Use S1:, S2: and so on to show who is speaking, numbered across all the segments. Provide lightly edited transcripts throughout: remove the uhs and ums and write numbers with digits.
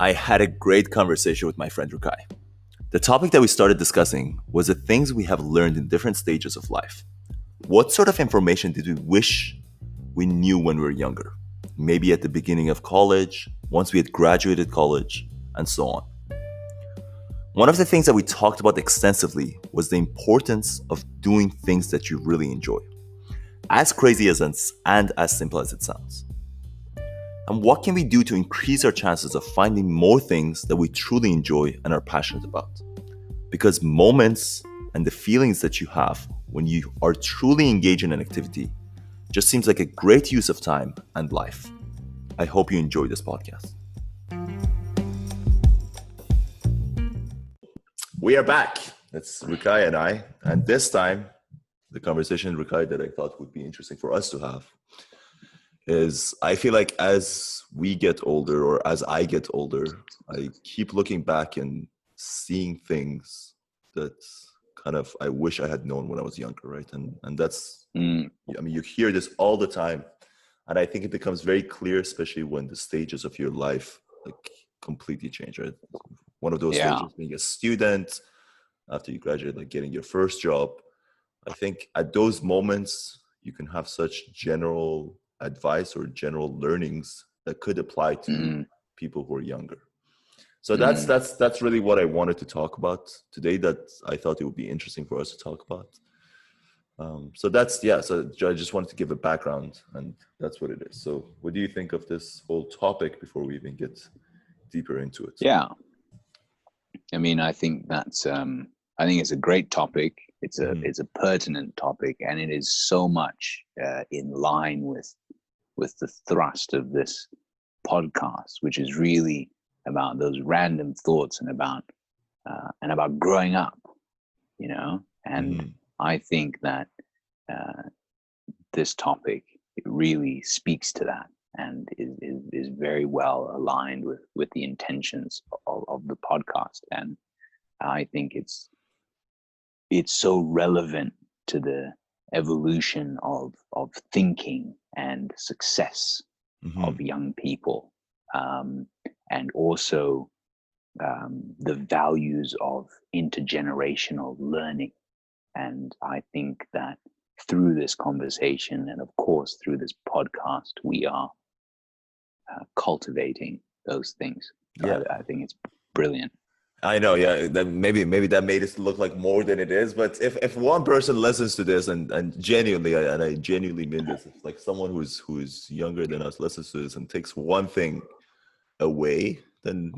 S1: I had a great conversation with my friend Rekayi. The topic that we started discussing was the things we have learned in different stages of life. What sort of information did we wish we knew when we were younger? Maybe at the beginning of college, once we had graduated college, and so on. One of the things that we talked about extensively was the importance of doing things that you really enjoy. As crazy as and as simple as it sounds. And what can we do to increase our chances of finding more things that we truly enjoy and are passionate about? Because moments and the feelings that you have when you are truly engaged in an activity just seems like a great use of time and life. I hope you enjoy this podcast. We are back. It's Rekayi and I. And this time, the conversation, Rekayi, that I thought would be interesting for us to have is I feel like as we get older, or as I get older, I keep looking back and seeing things that kind of I wish I had known when I was younger, right? And that's, I mean, you hear this all the time. And I think it becomes very clear, especially when the stages of your life like completely change, right? One of those stages being a student, after you graduate, like getting your first job. I think at those moments, you can have such general advice or general learnings that could apply to people who are younger. So that's really what I wanted to talk about today, that I thought it would be interesting for us to talk about. So I just wanted to give a background, and that's what it is. So what do you think of this whole topic before we even get deeper into it?
S2: Yeah. I mean, I think that's, I think it's a great topic. It's a pertinent topic, and it is so much in line with the thrust of this podcast, which is really about those random thoughts and about growing up, you know. And I think that this topic, it really speaks to that, and is very well aligned with the intentions of the podcast. And I think it's so relevant to the evolution of thinking and success of young people, and also the values of intergenerational learning. And I think that through this conversation, and of course through this podcast, we are cultivating those things. So I think it's brilliant.
S1: I know, yeah. That maybe that made it look like more than it is. But if one person listens to this and genuinely, and I genuinely mean this, if like someone who's younger than us listens to this and takes one thing away, then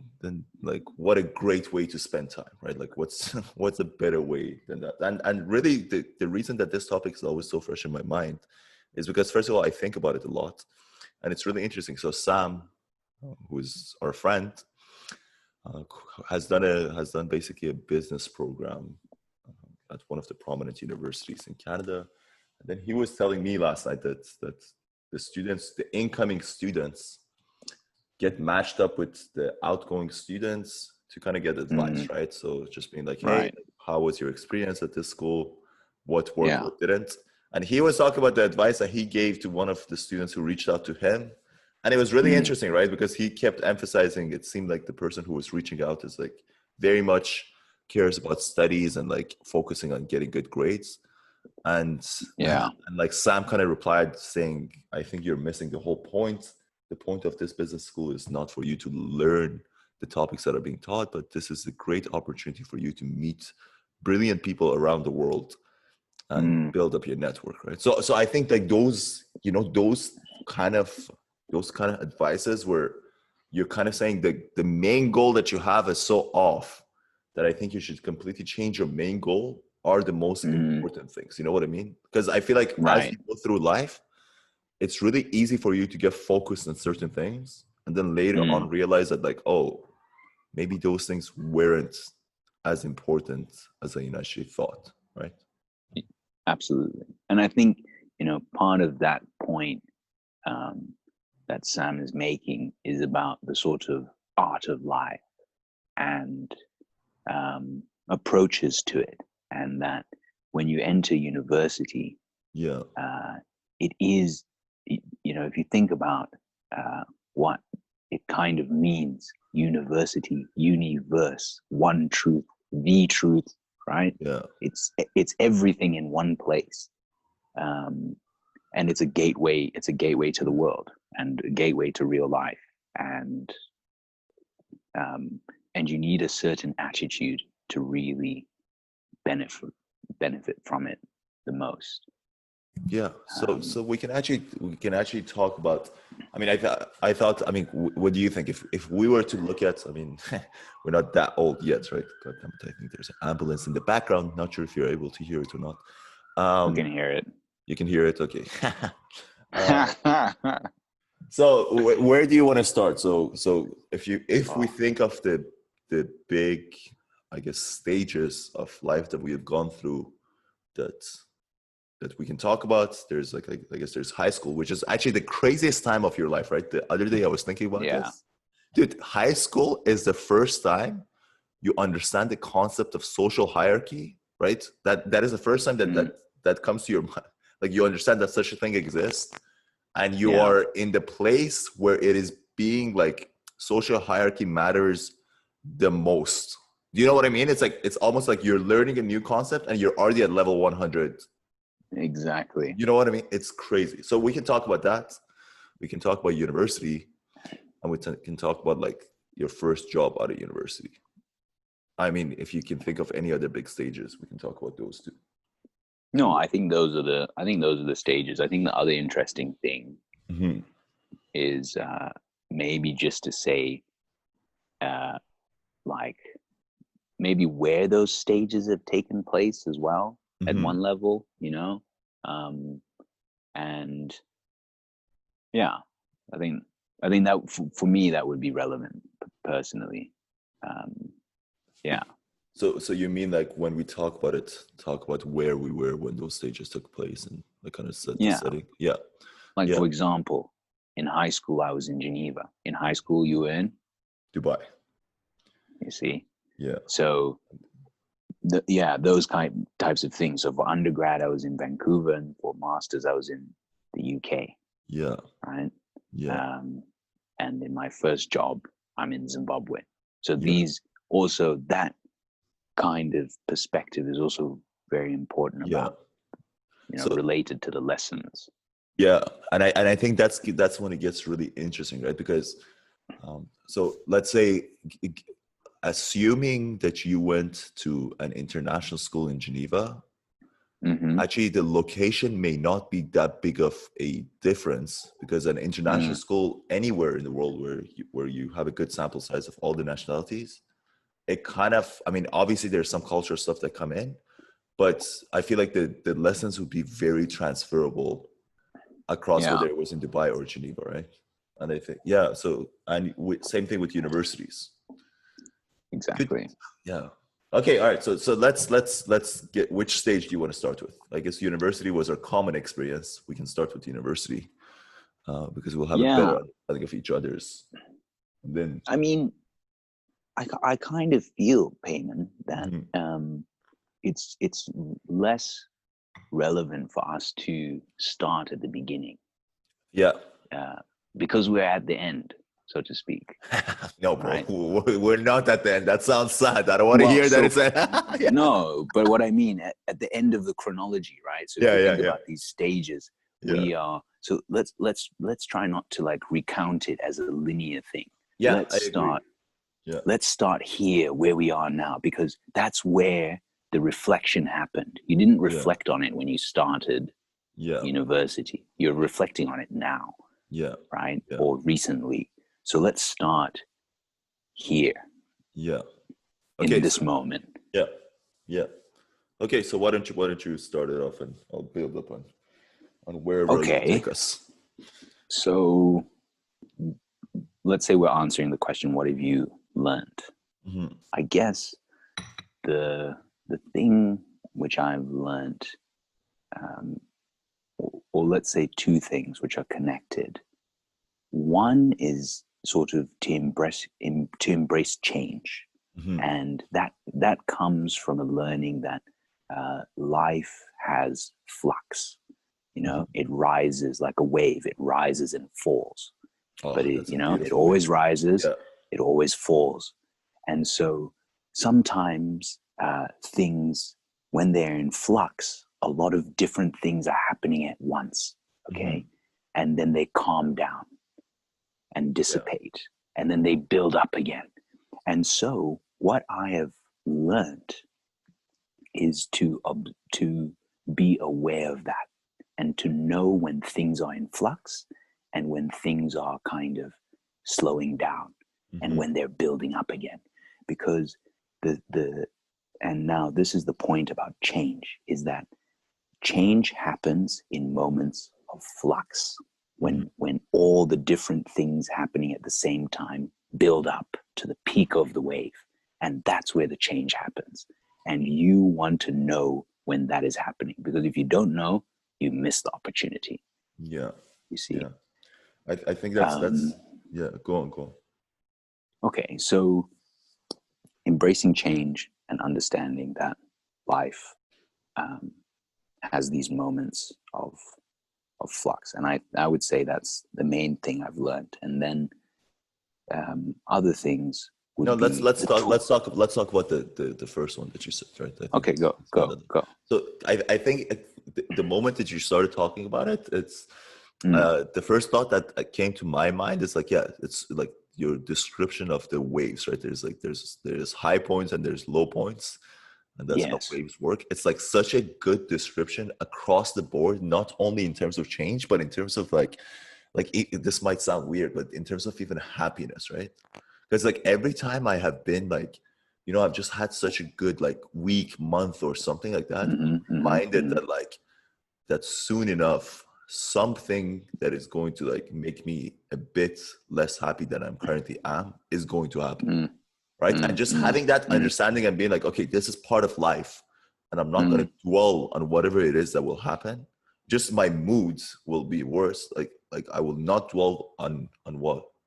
S1: like what a great way to spend time, right? Like what's a better way than that? And really, the reason that this topic is always so fresh in my mind is because, first of all, I think about it a lot, and it's really interesting. So Sam, who's our friend, has done basically a business program at one of the prominent universities in Canada. And then he was telling me last night that the incoming students get matched up with the outgoing students to kind of get advice, right? So just being like, hey, how was your experience at this school? What worked, what didn't? And he was talking about the advice that he gave to one of the students who reached out to him. And it was really interesting, right? Because he kept emphasizing, it seemed like the person who was reaching out is like very much cares about studies and like focusing on getting good grades. And like Sam kind of replied saying, I think you're missing the whole point. The point of this business school is not for you to learn the topics that are being taught, but this is a great opportunity for you to meet brilliant people around the world and build up your network, right? So I think like those kind of advices where you're kind of saying the main goal that you have is so off that I think you should completely change your main goal are the most important things. You know what I mean? Because I feel like as you go through life, it's really easy for you to get focused on certain things and then later on realize that like, oh, maybe those things weren't as important as I initially thought, right?
S2: Absolutely. And I think, part of that point that Sam is making is about the sort of art of life and approaches to it. And that when you enter university, it is, if you think about what it kind of means, university, universe, one truth, the truth, right?
S1: Yeah.
S2: It's everything in one place. And it's a gateway to the world and a gateway to real life. And you need a certain attitude to really benefit from it the most.
S1: Yeah. So we can actually talk about. I mean, I mean, what do you think if we were to look at? I mean, we're not that old yet, right? God damn it! I think there's an ambulance in the background. Not sure if you're able to hear it or not.
S2: You can hear it.
S1: You can hear it. Okay. So where do you want to start? So if we think of the big, I guess, stages of life that we have gone through, that we can talk about. There's like I guess there's high school, which is actually the craziest time of your life, right? The other day I was thinking about this. Dude, high school is the first time you understand the concept of social hierarchy, right? That is the first time that comes to your mind. Like you understand that such a thing exists, and you are in the place where it is being like social hierarchy matters the most. Do you know what I mean? It's almost like you're learning a new concept and you're already at level 100.
S2: Exactly.
S1: You know what I mean? It's crazy. So we can talk about that. We can talk about university, and we can talk about like your first job out of university. I mean, if you can think of any other big stages, we can talk about those too.
S2: No, I think those are the stages. I think the other interesting thing is maybe just to say, like maybe where those stages have taken place as well at one level, you know, and yeah, I think that for me that would be relevant personally. Yeah.
S1: So you mean like when we talk about where we were when those stages took place and like kind of set the setting? Yeah.
S2: Like for example, in high school I was in Geneva. In high school you were in
S1: Dubai.
S2: You see?
S1: Yeah.
S2: So those types of things. So for undergrad I was in Vancouver, and for masters I was in the UK.
S1: Yeah.
S2: Right.
S1: Yeah.
S2: And in my first job I'm in Zimbabwe. So that kind of perspective is also very important about related to the lessons.
S1: Yeah, and I think that's when it gets really interesting, right? Because so let's say, assuming that you went to an international school in Geneva, actually the location may not be that big of a difference, because an international school anywhere in the world where you have a good sample size of all the nationalities, it kind of, I mean, obviously there's some cultural stuff that come in, but I feel like the lessons would be very transferable across whether it was in Dubai or Geneva, right? And I think, so, and same thing with universities.
S2: Exactly.
S1: Yeah. Okay. All right. So let's get, which stage do you want to start with? I guess university was our common experience. We can start with university because we'll have a better understanding of each other's. And then,
S2: I mean, I kind of feel, Payman, that it's less relevant for us to start at the beginning.
S1: Yeah.
S2: Because we're at the end, so to speak.
S1: No, bro, right? We're not at the end. That sounds sad. I don't want to hear that. It's
S2: No, but what I mean, at the end of the chronology, right? So if you think about these stages, we are. So let's try not to like recount it as a linear thing.
S1: Yeah,
S2: let's start. Yeah. Let's start here where we are now, because that's where the reflection happened. You didn't reflect on it when you started university. You're reflecting on it now.
S1: Yeah.
S2: Right. Yeah. Or recently. So let's start here.
S1: Yeah.
S2: Okay. In this moment.
S1: Yeah. Yeah. Okay. So why don't you start it off, and I'll build up on wherever you take us.
S2: So let's say we're answering the question, what have you learned? I guess the thing which I've learned, or let's say two things which are connected. One is sort of to embrace change, and that comes from a learning that life has flux. You know, it rises like a wave. It rises and falls, but it always rises. it always falls. And so sometimes things, when they're in flux, a lot of different things are happening at once, okay? And then they calm down and dissipate, and then they build up again. And so what I have learned is to be aware of that, and to know when things are in flux and when things are kind of slowing down, and when they're building up again. Because and now this is the point about change, is that change happens in moments of flux, when all the different things happening at the same time build up to the peak of the wave. And that's where the change happens. And you want to know when that is happening, because if you don't know, you miss the opportunity.
S1: Yeah.
S2: You see?
S1: Yeah. I think that's yeah, go on.
S2: Okay, so embracing change and understanding that life has these moments of flux, and I would say that's the main thing I've learned. And then other things would
S1: No,
S2: be
S1: let's talk about the first one that you said, right? I think
S2: okay. Go.
S1: So I think the moment that you started talking about it, it's the first thought that came to my mind is like, yeah, it's like your description of the waves, right? There's high points and there's low points, and that's how
S2: Yes.
S1: waves work. It's like such a good description across the board, not only in terms of change, but in terms of this might sound weird, but in terms of even happiness, right? Because like every time I have been like, I've just had such a good like week, month, or something like that, I'm reminded that like that soon enough something that is going to like make me a bit less happy than I'm currently am is going to happen, right? And just having that understanding and being like, okay, this is part of life, and I'm not going to dwell on whatever it is that will happen. Just my moods will be worse. Like I will not dwell on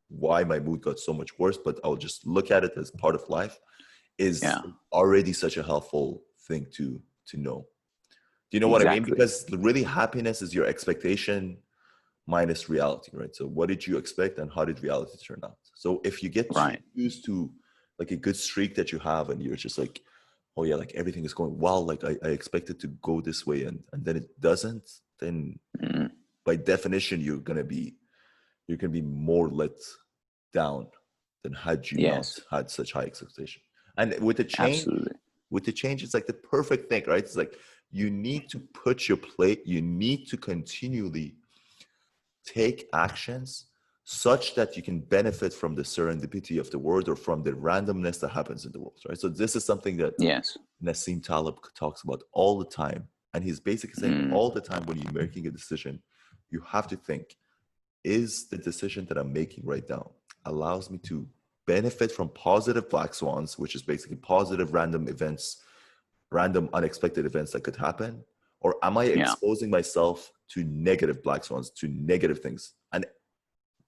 S1: why my mood got so much worse, but I'll just look at it as part of life, is already such a helpful thing to know. Do you know what I mean?
S2: Exactly.
S1: Because really happiness is your expectation minus reality, right? So what did you expect and how did reality turn out? So if you get too
S2: Right.
S1: used to like a good streak that you have and you're just like, oh yeah, like everything is going well, like I expected to go this way, and then it doesn't, then by definition you're gonna be more let down than had you not
S2: Yes.
S1: had such high expectation. And
S2: Absolutely.
S1: with the change, it's like the perfect thing, right? It's like you need to put your plate, you need to continually take actions such that you can benefit from the serendipity of the world or from the randomness that happens in the world, right? So this is something that
S2: Yes.
S1: Nassim Taleb talks about all the time. And he's basically saying all the time when you're making a decision, you have to think, is the decision that I'm making right now allows me to benefit from positive black swans, which is basically positive random events, random unexpected events that could happen? Or am I
S2: Yeah.
S1: exposing myself to negative black swans, to negative things? And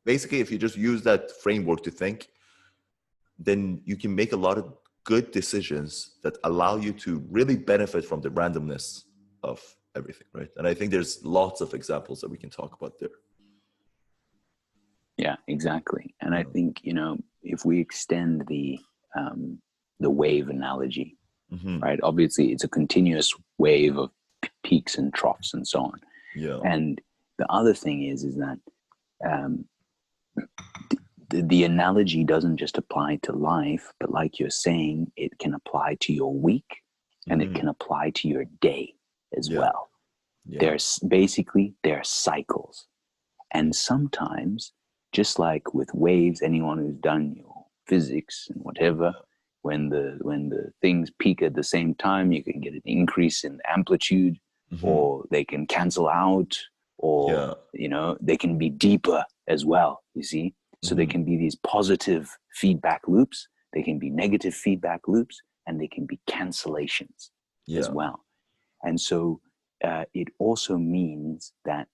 S1: basically, if you just use that framework to think, then you can make a lot of good decisions that allow you to really benefit from the randomness of everything, right? And I think there's lots of examples that we can talk about there.
S2: Yeah, exactly. And I think, if we extend the wave analogy, right? Obviously, it's a continuous wave of peaks and troughs and so on.
S1: Yeah.
S2: And the other thing is that the analogy doesn't just apply to life, but like you're saying, it can apply to your week and it can apply to your day as well.
S1: Yeah.
S2: There are cycles. And sometimes, just like with waves, anyone who's done your physics and whatever, when the things peak at the same time, you can get an increase in amplitude, or they can cancel out, or they can be deeper as well, you see. So they can be these positive feedback loops, they can be negative feedback loops, and they can be cancellations as well. And so it also means that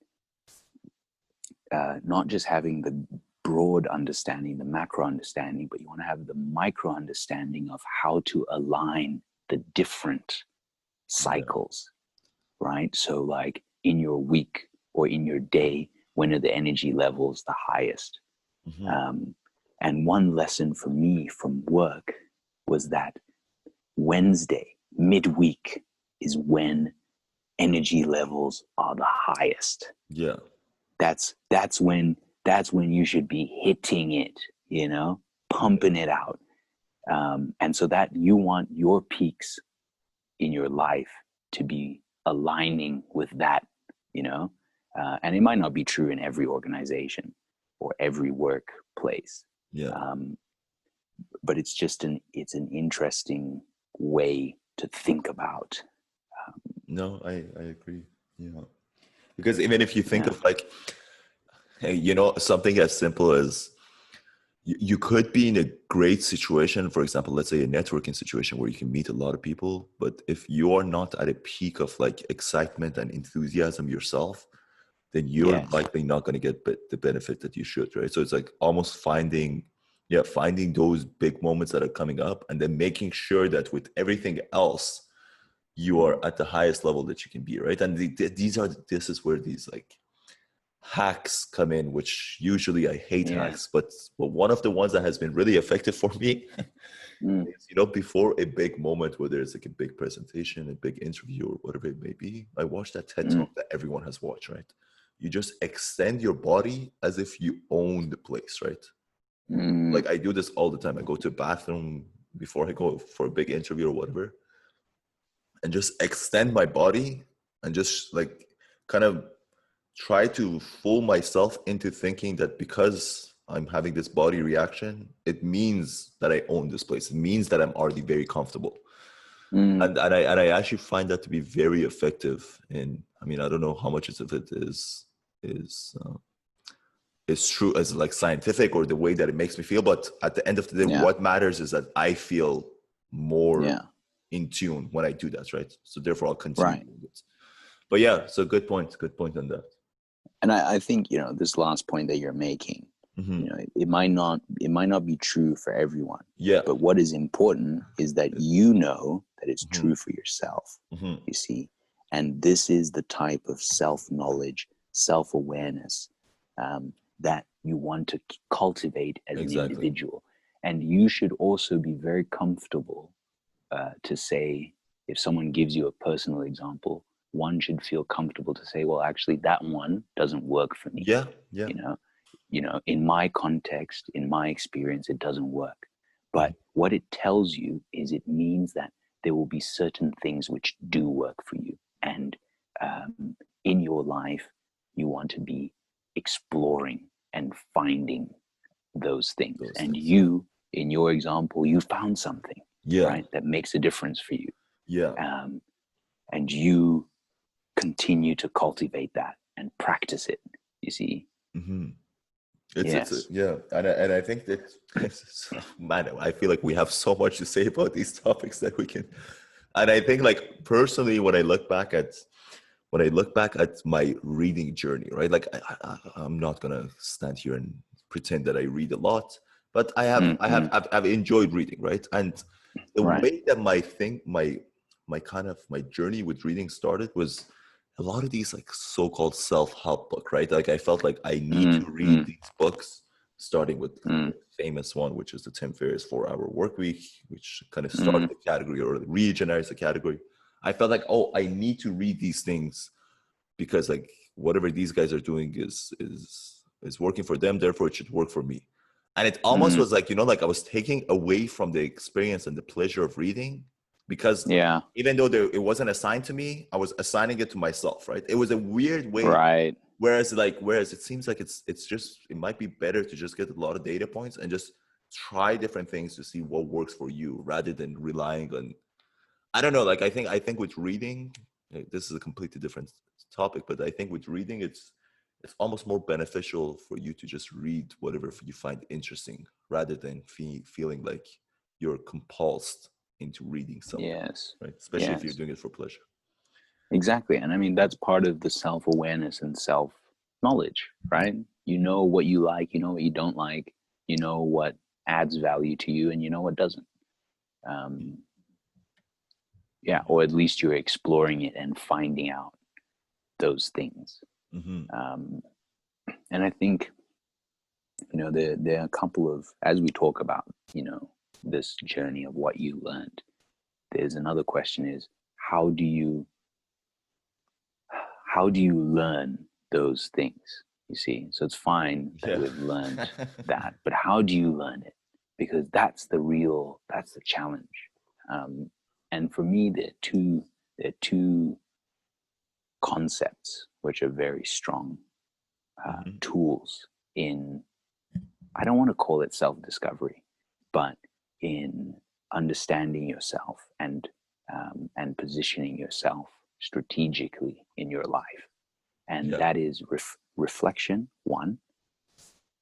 S2: not just having the broad understanding, the macro understanding, but you want to have the micro understanding of how to align the different cycles, right? So like in your week or in your day, when are the energy levels the highest? And one lesson for me from work was that Wednesday, midweek, is when energy levels are the highest.
S1: Yeah.
S2: That's when you should be hitting it, pumping it out. And so that you want your peaks in your life to be aligning with that, and it might not be true in every organization or every workplace.
S1: Yeah.
S2: But it's an interesting way to think about.
S1: No, I agree. Yeah. Because even if you think
S2: Yeah.
S1: of like, something as simple as you could be in a great situation, for example, let's say a networking situation where you can meet a lot of people, but if you're not at a peak of like excitement and enthusiasm yourself, then you're
S2: Yes.
S1: likely not going to get the benefit that you should, right? So it's like almost finding those big moments that are coming up and then making sure that with everything else, you are at the highest level that you can be, right? And this is where these like hacks come in, which usually I hate
S2: Yeah.
S1: hacks, but one of the ones that has been really effective for me is, before a big moment, whether it's like a big presentation, a big interview, or whatever it may be, I watched that TED talk that everyone has watched, right? You just extend your body as if you own the place, right? Like I do this all the time. I go to a bathroom before I go for a big interview or whatever, and just extend my body and just like kind of try to fool myself into thinking that because I'm having this body reaction, it means that I own this place. It means that I'm already very comfortable. And I actually find that to be very effective. And I mean, I don't know how much of it is is true as like scientific or the way that it makes me feel, but at the end of the day,
S2: Yeah.
S1: what matters is that I feel more
S2: Yeah.
S1: in tune when I do that, right? So therefore, I'll continue
S2: Right.
S1: doing it. But yeah, so good point. Good point on that.
S2: And I think, this last point that you're making,
S1: Mm-hmm.
S2: it might not be true for everyone.
S1: Yeah.
S2: But what is important is that you know that it's
S1: Mm-hmm.
S2: true for yourself,
S1: Mm-hmm.
S2: you see. And this is the type of self-knowledge, self-awareness that you want to cultivate as an
S1: Exactly.
S2: individual. And you should also be very comfortable to say, if someone gives you a personal example, one should feel comfortable to say, well, actually, that one doesn't work for me.
S1: Yeah. Yeah.
S2: In my context, in my experience, it doesn't work.
S1: Mm-hmm.
S2: But what it tells you is it means that there will be certain things which do work for you. And in your life, you want to be exploring and finding those things.
S1: Those
S2: And
S1: things.
S2: you, in your example, you found something,
S1: Yeah.
S2: right, that makes a difference for you.
S1: Yeah.
S2: And you continue to cultivate that and practice it, you see.
S1: Mm-hmm.
S2: Yes.
S1: Yeah, and I think that man, I feel like we have so much to say about these topics that we can, and I think like personally, when I look back at my reading journey, right? Like I'm not gonna stand here and pretend that I read a lot, but I've enjoyed reading, right? And the
S2: Right.
S1: way that my kind of my journey with reading started was a lot of these like so-called self-help book, right? Like I felt like I need to read these books, starting with the famous one, which is the Tim Ferriss 4 Hour Work Week, which kind of started the category or regenerates the category. I felt like, oh, I need to read these things because like whatever these guys are doing is working for them, therefore it should work for me. And it almost was like, like I was taking away from the experience and the pleasure of reading because
S2: Yeah.
S1: even though it wasn't assigned to me, I was assigning it to myself, right? It was a weird way.
S2: Right.
S1: Whereas it seems like it might be better to just get a lot of data points and just try different things to see what works for you rather than relying on, I don't know, like I think with reading, this is a completely different topic, but I think with reading it's almost more beneficial for you to just read whatever you find interesting rather than feeling like you're compulsed into reading something,
S2: Yes.
S1: right? Especially if you're
S2: Yes.
S1: doing it for pleasure.
S2: Exactly. And I mean, that's part of the self-awareness and self-knowledge, right? You know what you like, you know what you don't like, you know what adds value to you, and you know what doesn't. Um, yeah, or at least you're exploring it and finding out those things.
S1: Mm-hmm.
S2: And I think there are a couple of, as we talk about, this journey of what you learned, there's another question is, how do you learn those things? You see, so it's fine that
S1: Yeah.
S2: we've learned that, but how do you learn it? Because that's the challenge. And for me, there are two concepts which are very strong
S1: Hmm.
S2: tools in, I don't want to call it self-discovery, but in understanding yourself and positioning yourself strategically in your life. And
S1: Yeah.
S2: that is reflection, one,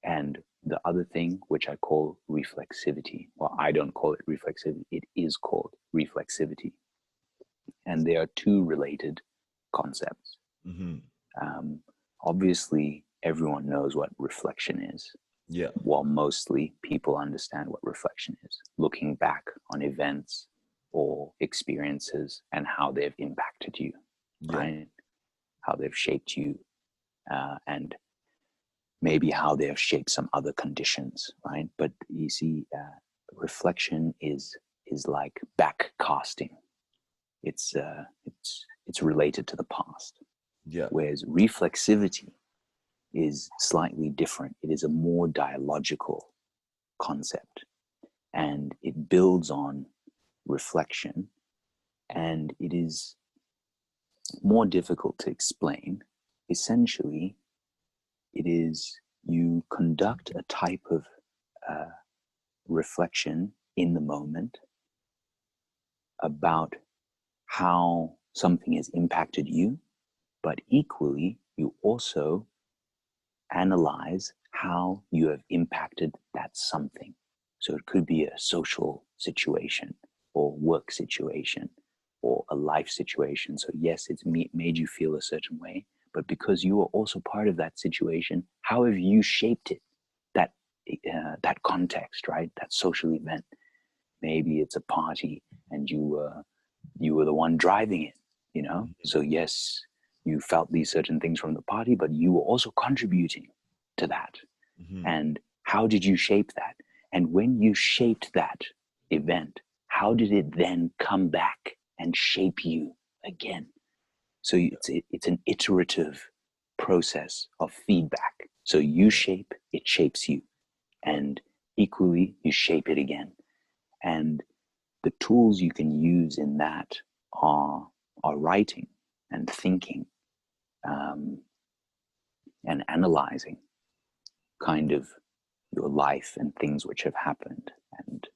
S2: and the other thing, which I call reflexivity. Well, I don't call it reflexivity, it is called reflexivity. And they are two related concepts.
S1: Hmm.
S2: Um, Obviously, everyone knows what reflection is.
S1: Yeah.
S2: While mostly people understand what reflection is, looking back on events or experiences and how they've impacted you,
S1: Yeah.
S2: right? How they've shaped you, and maybe how they have shaped some other conditions, right? But you see, reflection is like back casting. It's related to the past,
S1: Yeah.
S2: whereas reflexivity is slightly different. It is a more dialogical concept, and it builds on reflection, and it is more difficult to explain. Essentially, it is you conduct a type of uh, reflection in the moment about how something has impacted you, but equally, you also analyze how you have impacted that something. So it could be a social situation or work situation or a life situation. So yes, it's made you feel a certain way, but because you are also part of that situation, how have you shaped it? That that context, right? That social event. Maybe it's a party, and you were the one driving it. So yes, you felt these certain things from the party, but you were also contributing to that.
S1: Hmm.
S2: And how did you shape that? And when you shaped that event, how did it then come back and shape you again? So it's an iterative process of feedback. So you
S1: Yeah.
S2: shape, it shapes you,
S1: Right.
S2: and equally you shape it again. And the tools you can use in that are writing and thinking, um, and analyzing kind of your life and things which have happened. And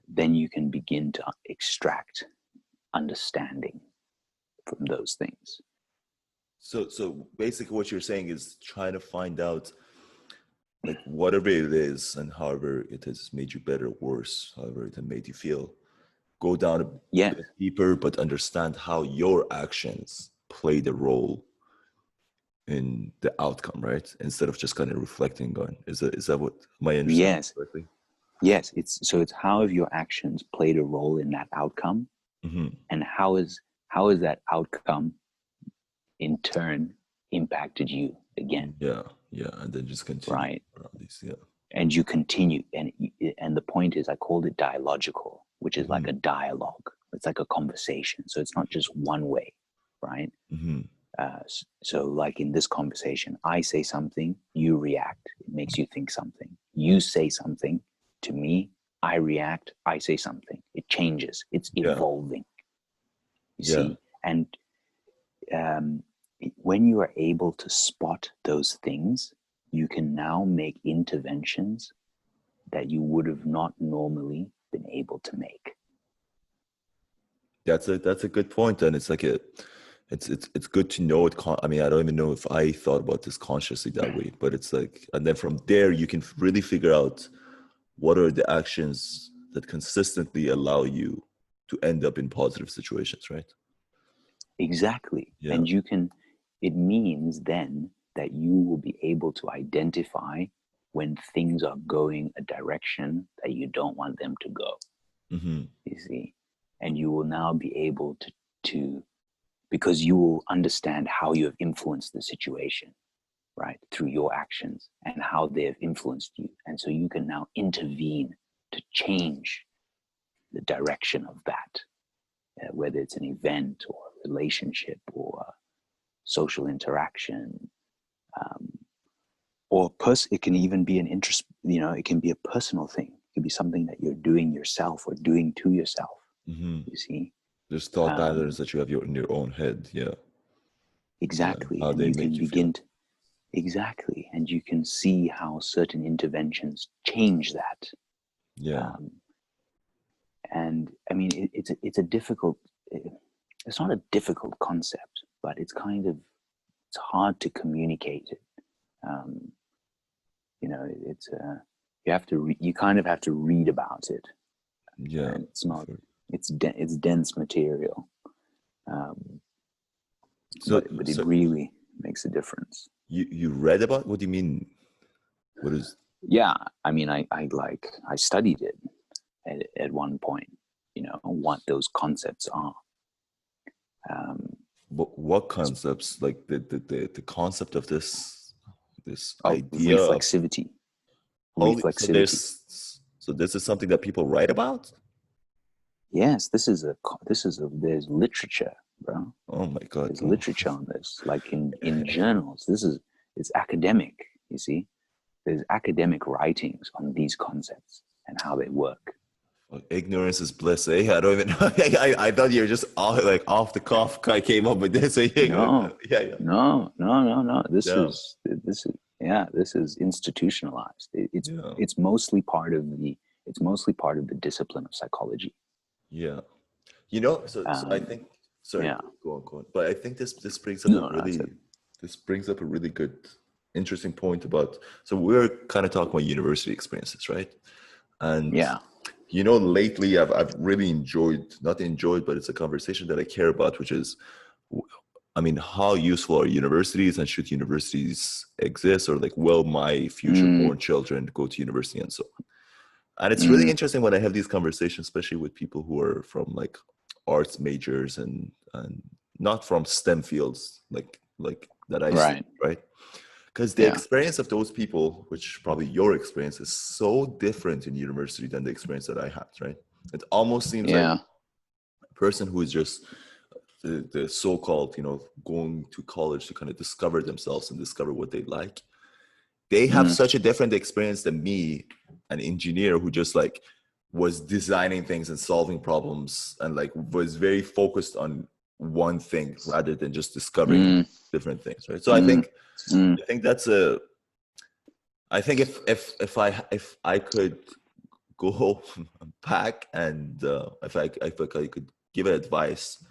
S2: then you can begin to extract understanding from those things.
S1: So basically what you're saying is trying to find out like whatever it is and however it has made you better or worse, however it has made you feel, go down a
S2: Yes,
S1: bit deeper, but understand how your actions played a role in the outcome, right? Instead of just kind of reflecting on, is that what, am I understanding
S2: yes,
S1: correctly?
S2: yes. It's how have your actions played a role in that outcome,
S1: Hmm.
S2: and how is that outcome in turn impacted you again,
S1: Yeah, yeah, and then just continue
S2: right?
S1: around these. Yeah.
S2: And you continue, and the point is, I called it dialogical, which is like
S1: Hmm.
S2: a dialogue. It's like a conversation, so it's not just one way, right?
S1: Hmm.
S2: So like in this conversation, I say something, you react, it makes you think something. You say something to me, I react, I say something, it changes, it's
S1: Yeah,
S2: evolving, you
S1: yeah.
S2: see. And um, when you are able to spot those things, you can now make interventions that you would have not normally been able to make.
S1: That's a good point, and it's like it's good to know it. I mean, I don't even know if I thought about this consciously that way, but it's like, and then from there you can really figure out what are the actions that consistently allow you to end up in positive situations, right?
S2: Exactly.
S1: Yeah.
S2: And it means then that you will be able to identify when things are going a direction that you don't want them to go,
S1: Hmm.
S2: you see. And you will now be able to because you will understand how you have influenced the situation, right, through your actions and how they have influenced you. And so you can now intervene to change the direction of that, whether it's an event or a relationship or a social interaction, or it can even be an interest, it can be a personal thing. It can be something that you're doing yourself or doing to yourself,
S1: Hmm.
S2: you see.
S1: There's thought patterns that you have in your own head. Yeah. Yeah.
S2: Exactly.
S1: How
S2: And
S1: they
S2: you
S1: make
S2: can
S1: you feel.
S2: begin to, exactly. And you can see how certain interventions change that.
S1: Yeah.
S2: Um, and I mean, it's a difficult, it's not a difficult concept, but it's hard to communicate it. Um, it's you kind of have to read about it,
S1: Yeah.
S2: and it's not,
S1: For-
S2: it's dense material. Um,
S1: So,
S2: but it
S1: so
S2: really makes a difference.
S1: you read about, what do you mean? What is,
S2: Yeah, I mean, I studied it at one point. What those concepts are. Um,
S1: what concepts, like the concept of this
S2: of
S1: idea of
S2: reflexivity,
S1: holy, so
S2: reflexivity.
S1: this is something that people write about?
S2: Yes, there's literature, bro.
S1: Oh my God.
S2: There's
S1: Oh.
S2: literature on this, like in journals. It's academic. You see, there's academic writings on these concepts and how they work.
S1: Ignorance is bliss, eh? I don't even know. I thought you were just off the cuff. I came up with this. So yeah,
S2: No,
S1: yeah,
S2: no.
S1: yeah,
S2: This is institutionalized.
S1: yeah,
S2: It's mostly part of the discipline of psychology.
S1: yeah. So I
S2: Um,
S1: think. Sorry,
S2: yeah,
S1: go on. But I think this brings up a
S2: no, that's it.
S1: really good, interesting point about. So we're kind of talking about university experiences, right? And
S2: Yeah,
S1: lately I've really not enjoyed, but it's a conversation that I care about, which is, I mean, how useful are universities, and should universities exist, or like, will my future
S2: mm,
S1: born children go to university and so on? And it's really
S2: mm,
S1: interesting when I have these conversations, especially with people who are from like arts majors and not from STEM fields like that I study,
S2: right.
S1: right? Because the
S2: Yeah.
S1: experience of those people, which probably your experience, is so different in university than the experience that I had, right? It almost seems like
S2: Yeah.
S1: a person who is just the so-called, going to college to kind of discover themselves and discover what they like. They have
S2: Mm,
S1: such a different experience than me, an engineer who just like was designing things and solving problems and like was very focused on one thing rather than just discovering
S2: mm,
S1: different things, right? So I
S2: mm,
S1: think
S2: mm,
S1: I think that's I think if I could go back and if I could give advice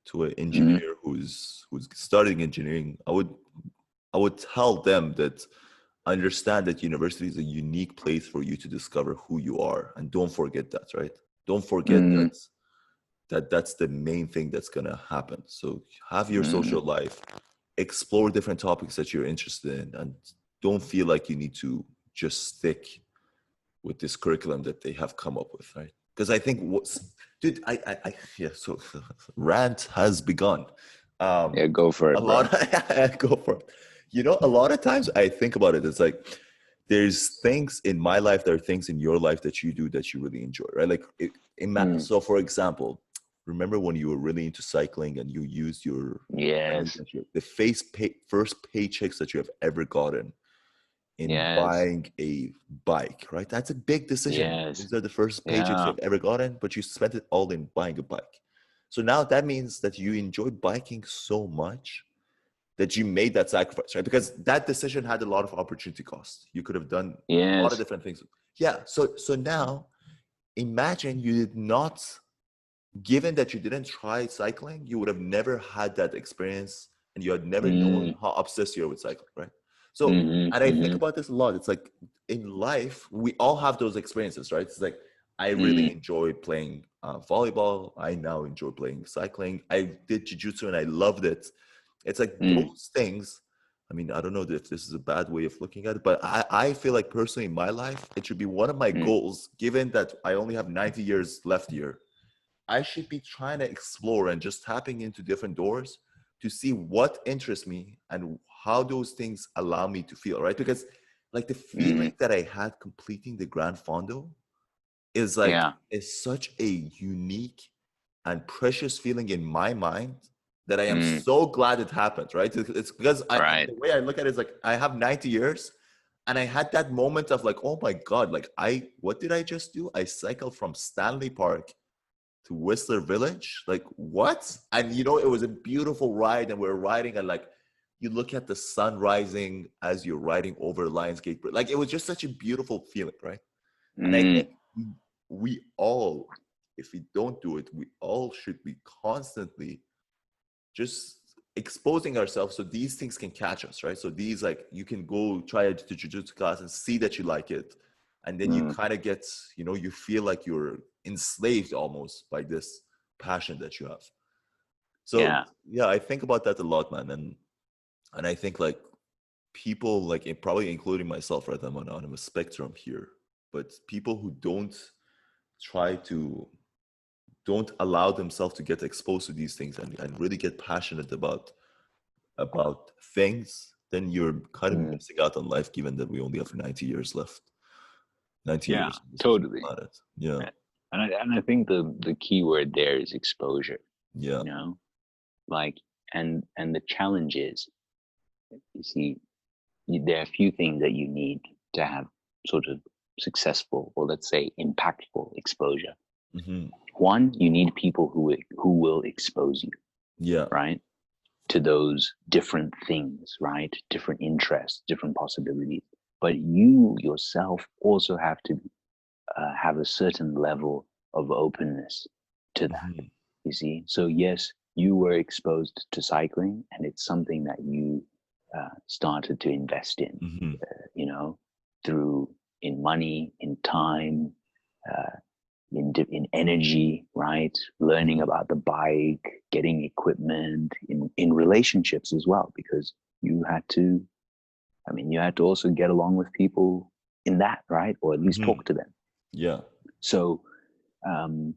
S1: to an
S2: mm,
S1: engineer who's starting engineering, I would tell them that understand that university is a unique place for you to discover who you are, and don't forget that, right? Don't forget
S2: mm,
S1: that's the main thing that's going to happen. So have your
S2: mm,
S1: social life, explore different topics that you're interested in, and don't feel like you need to just stick with this curriculum that they have come up with, right? Because I think dude, yeah, so rant has begun.
S2: yeah, go for
S1: A
S2: it, bro.
S1: lot go for it. A lot of times I think about it, it's like there's things in my life, there are things in your life that you do that you really enjoy, right? Like
S2: Mm,
S1: so for example, remember when you were really into cycling and you used your money
S2: yes.
S1: that the first paychecks that you have ever gotten in
S2: Yes.
S1: buying a bike, right? That's a big decision.
S2: Yes.
S1: These are the first paychecks
S2: Yeah.
S1: you've ever gotten, but you spent it all in buying a bike. So now that means that you enjoy biking so much that you made that sacrifice, right? Because that decision had a lot of opportunity cost. You could have done a lot of
S2: Yes.
S1: different things. Yeah. So now imagine you did not, given that you didn't try cycling, you would have never had that experience and you had never known
S2: Mm,
S1: how obsessed you are with cycling, right? So,
S2: mm-hmm,
S1: and I think
S2: mm-hmm,
S1: about this a lot. It's like in life, we all have those experiences, right? It's like, I really
S2: mm,
S1: enjoy playing volleyball. I now enjoy playing cycling. I did jujitsu and I loved it. It's like
S2: mm,
S1: those things. I mean, I don't know if this is a bad way of looking at it, but I feel like personally in my life, it should be one of my
S2: mm,
S1: goals, given that I only have 90 years left here. I should be trying to explore and just tapping into different doors to see what interests me and how those things allow me to feel, right? Because like the feeling
S2: Mm,
S1: that I had completing the Grand Fondo is like
S2: yeah.
S1: is such a unique and precious feeling in my mind that I am
S2: Mm,
S1: so glad it happened, right? It's because
S2: right.
S1: the way I look at it is like I have 90 years and I had that moment of like, oh my God, like what did I just do? I cycled from Stanley Park to Whistler Village. Like what? And it was a beautiful ride and we're riding and like you look at the sun rising as you're riding over Lionsgate. Like it was just such a beautiful feeling, right? And I
S2: Mm,
S1: think we all, if we don't do it, we all should be constantly just exposing ourselves so these things can catch us, right? So these like you can go try a jiu-jitsu class and see that you like it. And then you
S2: mm,
S1: kind of get, you feel like you're enslaved almost by this passion that you have. So
S2: yeah.
S1: yeah, I think about that a lot, man. And I think like people like probably including myself, right? I'm on a spectrum here, but people who try to don't allow themselves to get exposed to these things and really get passionate about things, then you're kind of
S2: Mm,
S1: missing out on life given that we only have 90 years left. 90
S2: yeah.
S1: years on this
S2: Totally.
S1: planet. Yeah.
S2: And I think the key word there is exposure.
S1: Yeah.
S2: You know, like and the challenge is, you see, there are a few things that you need to have sort of successful, or let's say impactful exposure.
S1: Hmm.
S2: One, you need people who will expose you,
S1: Yeah.
S2: right, to those different things, right, different interests, different possibilities. But you yourself also have to have a certain level of openness to that.
S1: Hmm.
S2: You see, so yes, you were exposed to cycling, and it's something that you started to invest in,
S1: Hmm.
S2: you know, through in money, in time, uh, in energy, right? Learning
S1: Hmm.
S2: about the bike, getting equipment, in relationships as well, because you had to. I mean, you had to also get along with people in that, right, or at least
S1: Hmm.
S2: talk to them.
S1: Yeah.
S2: So, um,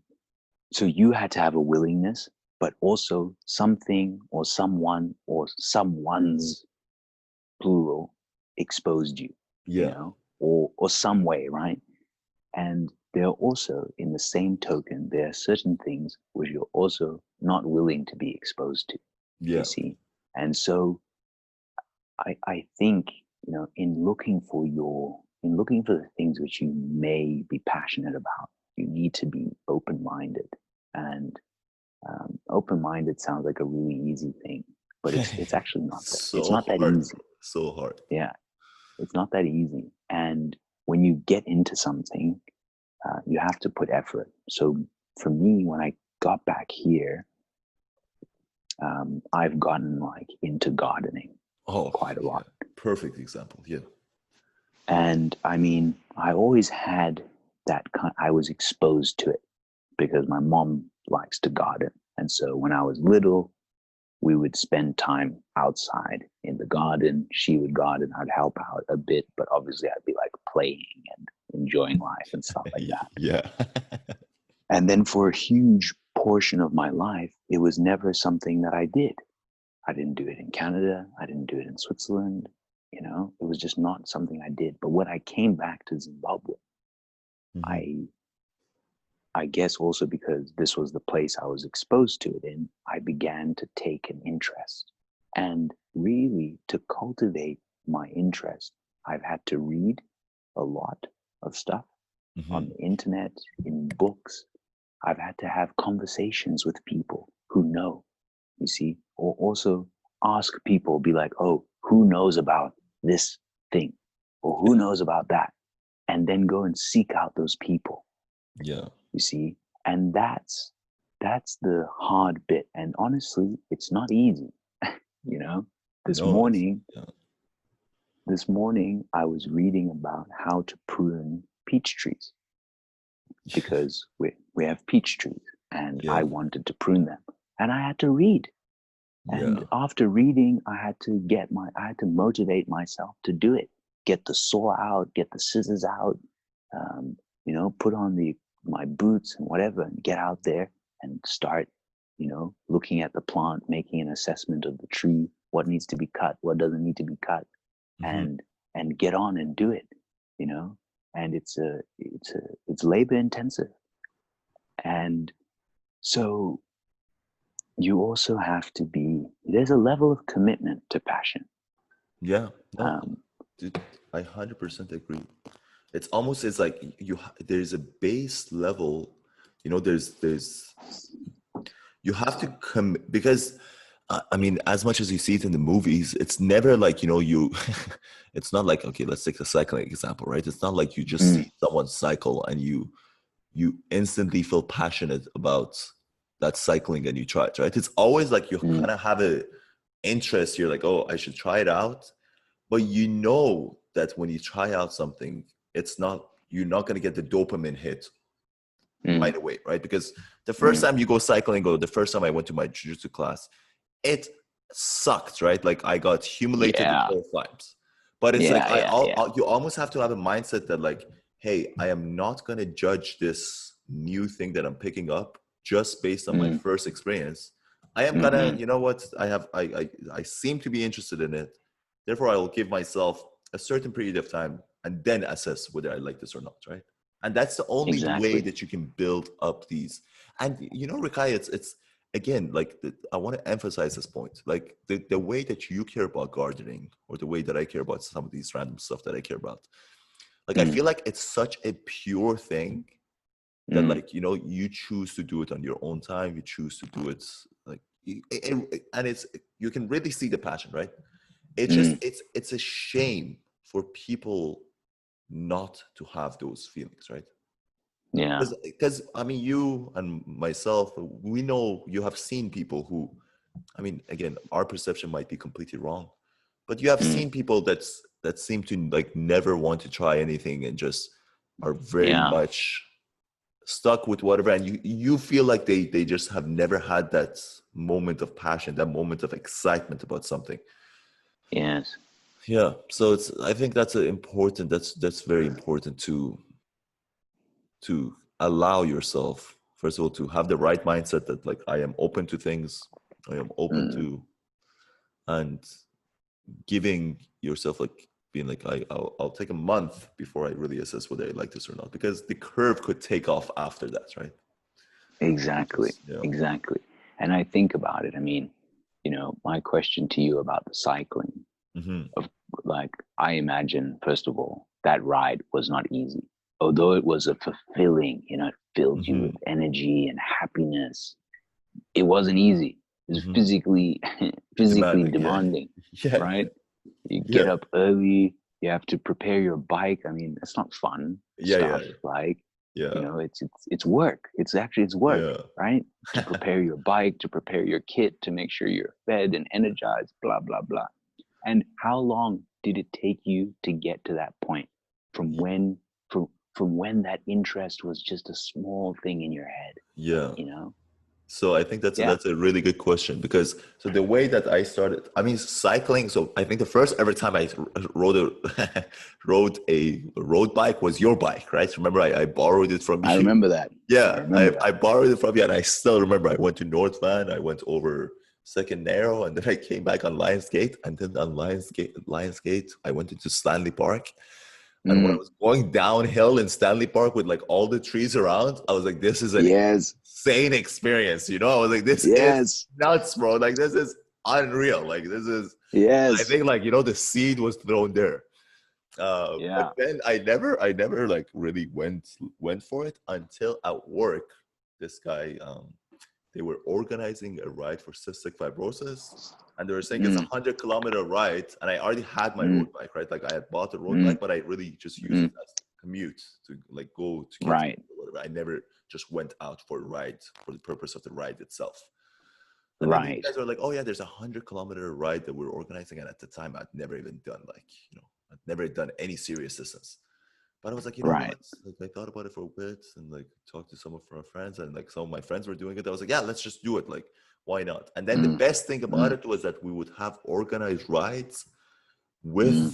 S2: so you had to have a willingness, but also something or someone or someone's plural exposed you,
S1: Yeah.
S2: or some way, right? And there are also, in the same token, there are certain things which you're also not willing to be exposed to, you
S1: Yeah.
S2: see. And so I think, in looking for the things which you may be passionate about, you need to be open-minded. And open-minded sounds like a really easy thing, but it's actually not that. It's
S1: So
S2: not that
S1: hard,
S2: easy.
S1: bro. So hard.
S2: Yeah, it's not that easy. And when you get into something, you have to put effort. So for me, when I got back here, I've gotten like into gardening
S1: Oh,
S2: quite a
S1: yeah.
S2: lot.
S1: Perfect example. Yeah.
S2: And I mean, I always had that I was exposed to it because my mom likes to garden. And so when I was little, we would spend time outside in the garden. She would garden, I'd help out a bit, but obviously I'd be like playing and enjoying life and stuff like that.
S1: Yeah.
S2: And then for a huge portion of my life, it was never something that I did. I didn't do it in Canada. I didn't do it in Switzerland. It was just not something I did. But when I came back to Zimbabwe,
S1: Hmm.
S2: I I guess also because this was the place I was exposed to it in, I began to take an interest. And really, to cultivate my interest, I've had to read a lot of stuff on
S1: Hmm.
S2: the internet, in books. I've had to have conversations with people who know, you see, or also ask people, be like, oh, who knows about this thing? Or who
S1: Yeah.
S2: knows about that? And then go and seek out those people,
S1: Yeah.
S2: you see. And that's the hard bit. And honestly, it's not easy. you know this
S1: No, it's
S2: morning
S1: yeah.
S2: this morning I was reading about how to prune peach trees, because we have peach trees, and I
S1: Yeah.
S2: wanted to prune them, and I had to read. And
S1: Yeah.
S2: after reading, I had to motivate myself to do it. Get the saw out, get the scissors out, put on my boots and whatever, and get out there and start, looking at the plant, making an assessment of the tree, what needs to be cut, what doesn't need to be cut,
S1: Hmm.
S2: and get on and do it, you know. And it's labor intensive, and so you also have to be, there's a level of commitment to passion.
S1: Yeah, no,
S2: um,
S1: dude, I 100% agree. It's like there's a base level, there's you have to come because I mean, as much as you see it in the movies, it's never like, it's not like, okay, let's take the cycling example, right? It's not like you just
S2: mm,
S1: see someone cycle and you instantly feel passionate about that cycling and you try it, right? It's always like you
S2: mm,
S1: kind of have a interest. You're like, oh, I should try it out. But you know that when you try out something, you're not going to get the dopamine hit
S2: mm,
S1: right away, right? Because the first
S2: mm.
S1: time you go cycling, or the first time I went to my jiu-jitsu class, it sucked, right? Like I got humiliated the
S2: Yeah,
S1: whole times. But it's like
S2: yeah, yeah, yeah.
S1: you almost have to have a mindset that like, hey, I am not gonna judge this new thing that I'm picking up just based on my
S2: Mm,
S1: first experience. I am gonna,
S2: mm-mm.
S1: you know what? I seem to be interested in it. Therefore, I will give myself a certain period of time and then assess whether I like this or not, right? And that's the only way
S2: Exactly.
S1: that you can build up these. And Rikai, it's again, like I want to emphasize this point, like the way that you care about gardening or the way that I care about some of these random stuff that I care about, like I
S2: Mm,
S1: feel like it's such a pure thing that,
S2: mm,
S1: like, you choose to do it on your own time, you choose to do it like and it's, you can really see the passion, right? It's just
S2: mm.
S1: it's a shame for people not to have those feelings, right?
S2: Yeah.
S1: Because I mean, you and myself, we know you have seen people who, I mean, again, our perception might be completely wrong, but you have
S2: Mm,
S1: seen people that seem to like never want to try anything and just are very
S2: yeah.
S1: much stuck with whatever, and you feel like they just have never had that moment of passion, that moment of excitement about something.
S2: Yes.
S1: Yeah, so it's, I think that's a important, that's very important to allow yourself, first of all, to have the right mindset that like I am open to things, I am open
S2: Mm.
S1: to, and giving yourself like being like I'll take a month before I really assess whether I like this or not, because the curve could take off after that, right?
S2: Exactly.
S1: Just, yeah.
S2: Exactly. And I think about it. I mean, my question to you about the cycling,
S1: Hmm.
S2: of like, I imagine, first of all, that ride was not easy. Although it was a fulfilling, it filled you with
S1: Hmm.
S2: energy and happiness. It wasn't easy. It was
S1: Hmm.
S2: physically physically
S1: Demanding, yeah.
S2: demanding,
S1: Yeah,
S2: right? You get
S1: yeah,
S2: up early, you have to prepare your bike. I mean, that's not fun
S1: yeah, yeah,
S2: stuff. Like,
S1: yeah,
S2: it's work. It's work,
S1: yeah,
S2: right? To prepare your bike, to prepare your kit, to make sure you're fed and energized, blah, blah, blah. And how long did it take you to get to that point? From
S1: yeah.
S2: when from when that interest was just a small thing in your head,
S1: Yeah.
S2: you know?
S1: So I think that's
S2: Yeah.
S1: a really good question, because so the way that I started, I mean, cycling. So I think the first ever time I rode a rode a road bike was your bike, right? Remember, I borrowed it from
S2: I
S1: you.
S2: remember that. I
S1: Yeah,
S2: remember that.
S1: I borrowed it from you, and I still remember I went to North Van, I went over Second Narrow, and then I came back on Lionsgate, and then on Lionsgate, I went into Stanley Park. And when I
S2: Mm,
S1: was going downhill in Stanley Park with like all the trees around, I was like, this is an
S2: yes.
S1: insane experience. I was like, this is
S2: Yes.
S1: nuts, bro. Like, this is unreal. Like, this is, I
S2: Yes.
S1: think, like, the seed was thrown there. But
S2: Yeah.
S1: then I never like really went for it until at work. This guy, they were organizing a ride for cystic fibrosis, and they were saying it's a
S2: Mm,
S1: 100-kilometer ride, and I already had my
S2: mm,
S1: road bike, right? Like I had bought a road
S2: mm,
S1: bike, but I really just used
S2: mm.
S1: it as commute to like go to get to
S2: Right.
S1: or whatever. I never just went out for a ride for the purpose of the ride itself. And then these
S2: Right.
S1: guys were like, "Oh yeah, there's a 100-kilometer ride that we're organizing," and at the time, I'd never even done like, I'd never done any serious distance. But I was like, you know
S2: Right.
S1: what? Like I thought about it for a bit and like talked to some of our friends, and like some of my friends were doing it. I was like, yeah, let's just do it. Like, why not? And then the
S2: Mm,
S1: best thing about
S2: mm,
S1: it was that we would have organized rides
S2: mm,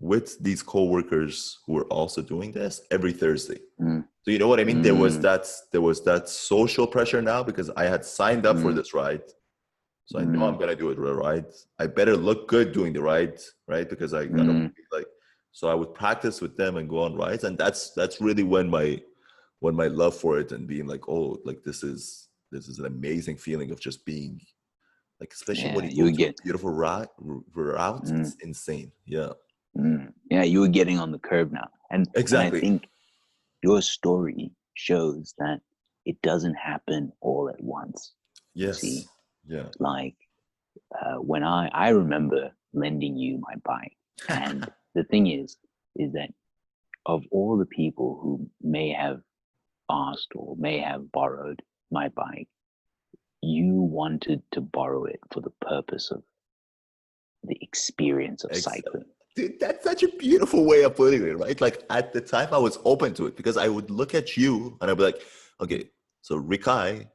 S1: with these coworkers who were also doing this every Thursday.
S2: mm,
S1: So you know what I mean? There was
S2: mm,
S1: that social pressure now, because I had signed up for
S2: mm,
S1: this ride. So I know I'm
S2: Mm,
S1: gonna do it right. I better look good doing the ride, right? Because I don't
S2: mm,
S1: feel like, so I would practice with them and go on rides, and that's really when my love for it and being like, oh, like this is an amazing feeling of just being like, especially when
S2: yeah,
S1: you
S2: you
S1: go
S2: would
S1: to a
S2: get.
S1: beautiful route,
S2: Mm,
S1: it's insane. Yeah,
S2: yeah, you were getting on the curve now, and I
S1: exactly.
S2: think your story shows that it doesn't happen all at once. You see,
S1: Yes. Yeah.
S2: like when I remember lending you my bike, and the thing is that of all the people who may have asked or may have borrowed my bike, you wanted to borrow it for the purpose of the experience of
S1: Exactly.
S2: cycling.
S1: Dude, that's such a beautiful way of putting it, right? Like at the time, I was open to it because I would look at you and I'd be like, okay, so Rikai,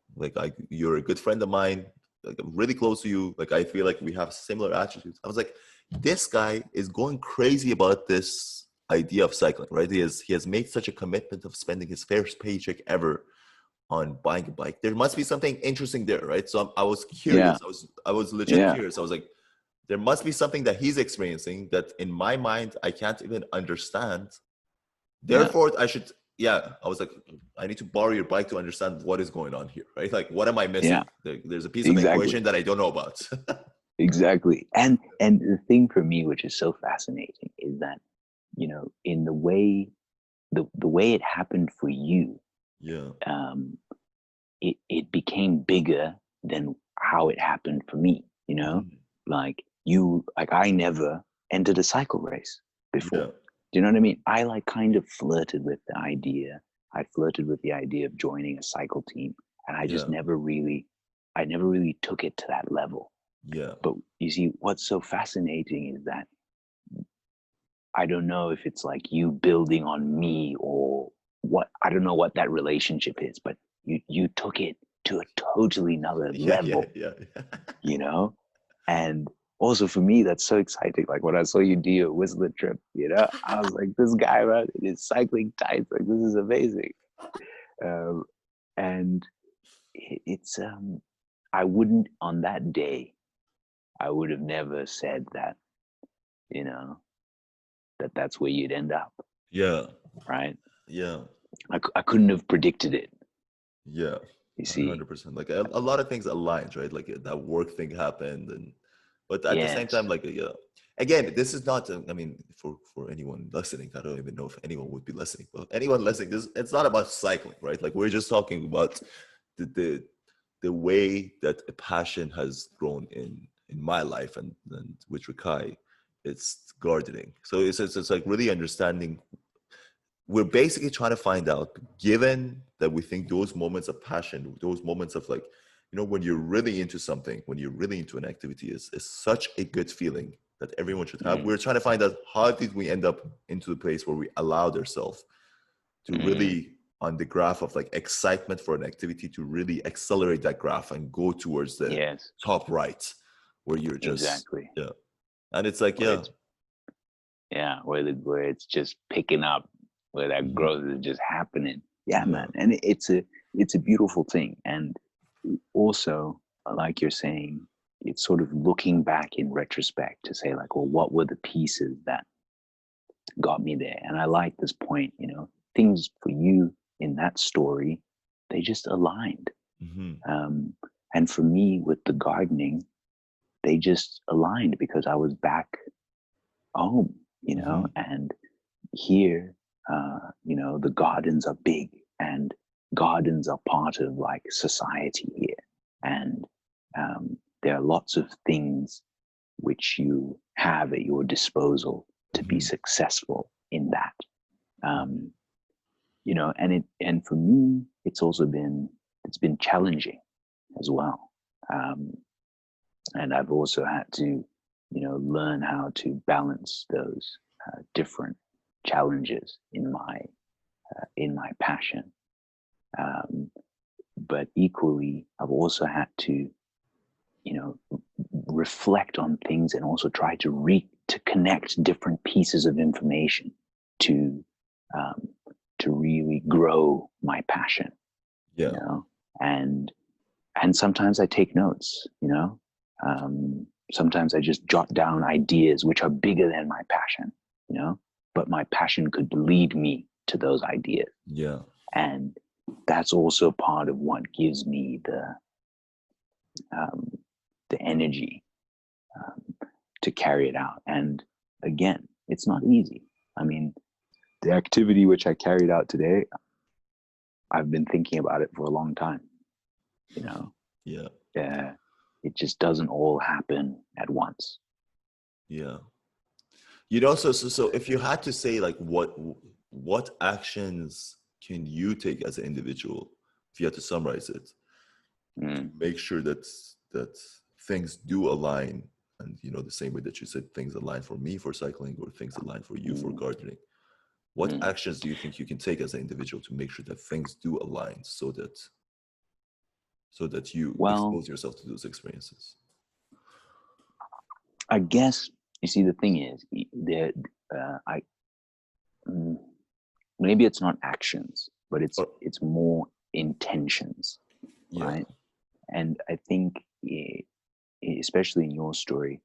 S1: you're a good friend of mine, like I'm really close to you. Like I feel like we have similar attributes. I was like, this guy is going crazy about this idea of cycling, right? He has made such a commitment of spending his first paycheck ever on buying a bike. There must be something interesting there, right? So I was curious.
S2: Yeah,
S1: I was legit
S2: yeah,
S1: curious. I was like, there must be something that he's experiencing that in my mind I can't even understand.
S2: yeah,
S1: Therefore, I should, yeah, I was like, I need to borrow your bike to understand what is going on here, right? Like, what am I
S2: yeah,
S1: missing? There's a piece of
S2: exactly.
S1: equation that I don't know about.
S2: Exactly. And the thing for me which is so fascinating is that, in the way it happened for you,
S1: Yeah.
S2: um, it became bigger than how it happened for me,
S1: Mhm.
S2: like I never entered a cycle race before.
S1: Yeah.
S2: Do you know what I mean? I like kind of flirted with the idea. I flirted with the idea of joining a cycle team, and
S1: Yeah.
S2: I never really took it to that level.
S1: Yeah.
S2: But you see, what's so fascinating is that I don't know if it's like you building on me or what. I don't know what that relationship is, but you took it to a totally another
S1: Yeah. Yeah.
S2: level,
S1: Yeah.
S2: you know? And also for me, that's so exciting. Like when I saw you do your Whistler trip, I was like, this guy, man, is cycling tights. Like this is amazing. Um, and it's I wouldn't on that day, I would have never said that, you know, that's where you'd end up,
S1: Yeah.
S2: right?
S1: Yeah.
S2: I couldn't have predicted it,
S1: Yeah.
S2: you see.
S1: 100%. Like a lot of things aligned, right? Like that work thing happened, and but at the same time,
S2: Yes.
S1: like yeah. Again, this is not. I mean, for anyone listening, I don't even know if anyone would be listening. But anyone listening, this it's not about cycling, right? Like we're just talking about the the the way that a passion has grown in my life and with Rikai, it's gardening. So it's like really understanding, we're basically trying to find out, given that we think those moments of passion, those moments of like, when you're really into something, when you're really into an activity, is such a good feeling that everyone should have.
S2: Mm,
S1: We're trying to find out, how did we end up into the place where we allowed ourselves to
S2: mm,
S1: really, on the graph of like excitement for an activity, to really accelerate that graph and go towards the
S2: yes,
S1: top right, where you're just,
S2: exactly.
S1: yeah. And it's like,
S2: Where
S1: yeah.
S2: it's yeah, where it's just picking up, where that
S1: Mhm.
S2: growth is just happening. Yeah,
S1: Yeah.
S2: man. And it's a beautiful thing. And also, like you're saying, it's sort of looking back in retrospect to say, like, well, what were the pieces that got me there? And I like this point, things for you in that story, they just aligned.
S1: Hmm.
S2: Um, and for me with the gardening, they just aligned because I was back home,
S1: Hmm.
S2: and here, the gardens are big and gardens are part of like society here. And there are lots of things which you have at your disposal to be
S1: Hmm.
S2: successful in that. Um, and for me, it's been challenging as well. Um, and I've also had to, learn how to balance those different challenges in my passion. Um, but equally, I've also had to, you know, reflect on things and also try to connect different pieces of information to um, to really grow my passion. You
S1: Yeah.
S2: know, and and sometimes I take notes. Sometimes I just jot down ideas which are bigger than my passion, but my passion could lead me to those ideas.
S1: Yeah.
S2: And that's also part of what gives me um, the energy to carry it out. And again, it's not easy. I mean, the activity which I carried out today, I've been thinking about it for a long time.
S1: Yeah.
S2: It just doesn't all happen at once.
S1: Yeah. So if you had to say like what actions can you take as an individual, if you had to summarize it, to
S2: Mm,
S1: make sure that things do align, and the same way that you said things align for me for cycling, or things align for you for
S2: mm,
S1: gardening. What
S2: mm.
S1: actions do you think you can take as an individual to make sure that things do align, so that you
S2: Well,
S1: expose yourself to those experiences?
S2: I guess you see the thing is there. I mm, Maybe it's not actions, but it's
S1: Or,
S2: it's more intentions,
S1: yeah.
S2: right? And I think, especially in your story,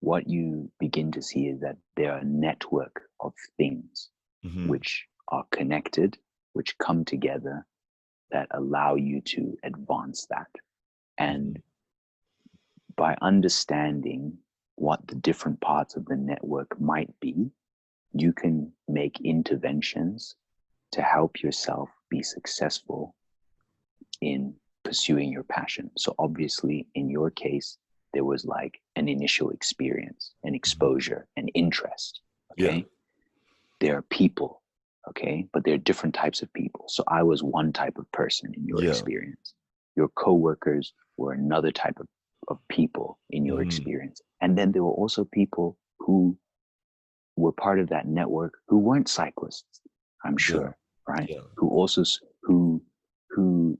S2: what you begin to see is that there are a network of things
S1: Hmm.
S2: which are connected, which come together, that allow you to advance that.
S1: Hmm.
S2: And by understanding what the different parts of the network might be, you can make interventions to help yourself be successful in pursuing your passion. So obviously, in your case, there was like an initial experience, an
S1: Hmm.
S2: exposure, an interest.
S1: Yeah.
S2: Okay. There are people. Okay. But there are different types of people. So I was one type of person in your
S1: Yeah.
S2: experience. Your coworkers were another type of people in your
S1: Hmm.
S2: experience. And then there were also people who were part of that network who weren't cyclists, I'm
S1: Yeah.
S2: sure, right?
S1: Yeah.
S2: Who also who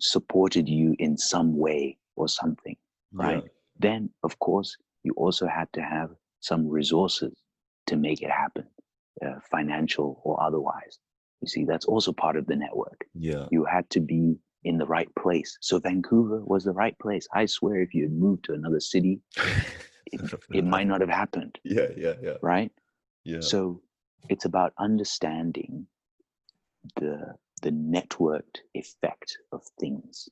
S2: supported you in some way or something,
S1: Yeah.
S2: right? Then, of course, you also had to have some resources to make it happen, financial or otherwise. You see, that's also part of the network.
S1: Yeah.
S2: You had to be in the right place. So Vancouver was the right place. I swear, if you had moved to another city, it, it might not have happened,
S1: Yeah. Yeah. Yeah.
S2: right?
S1: Yeah.
S2: So it's about understanding the networked effect of things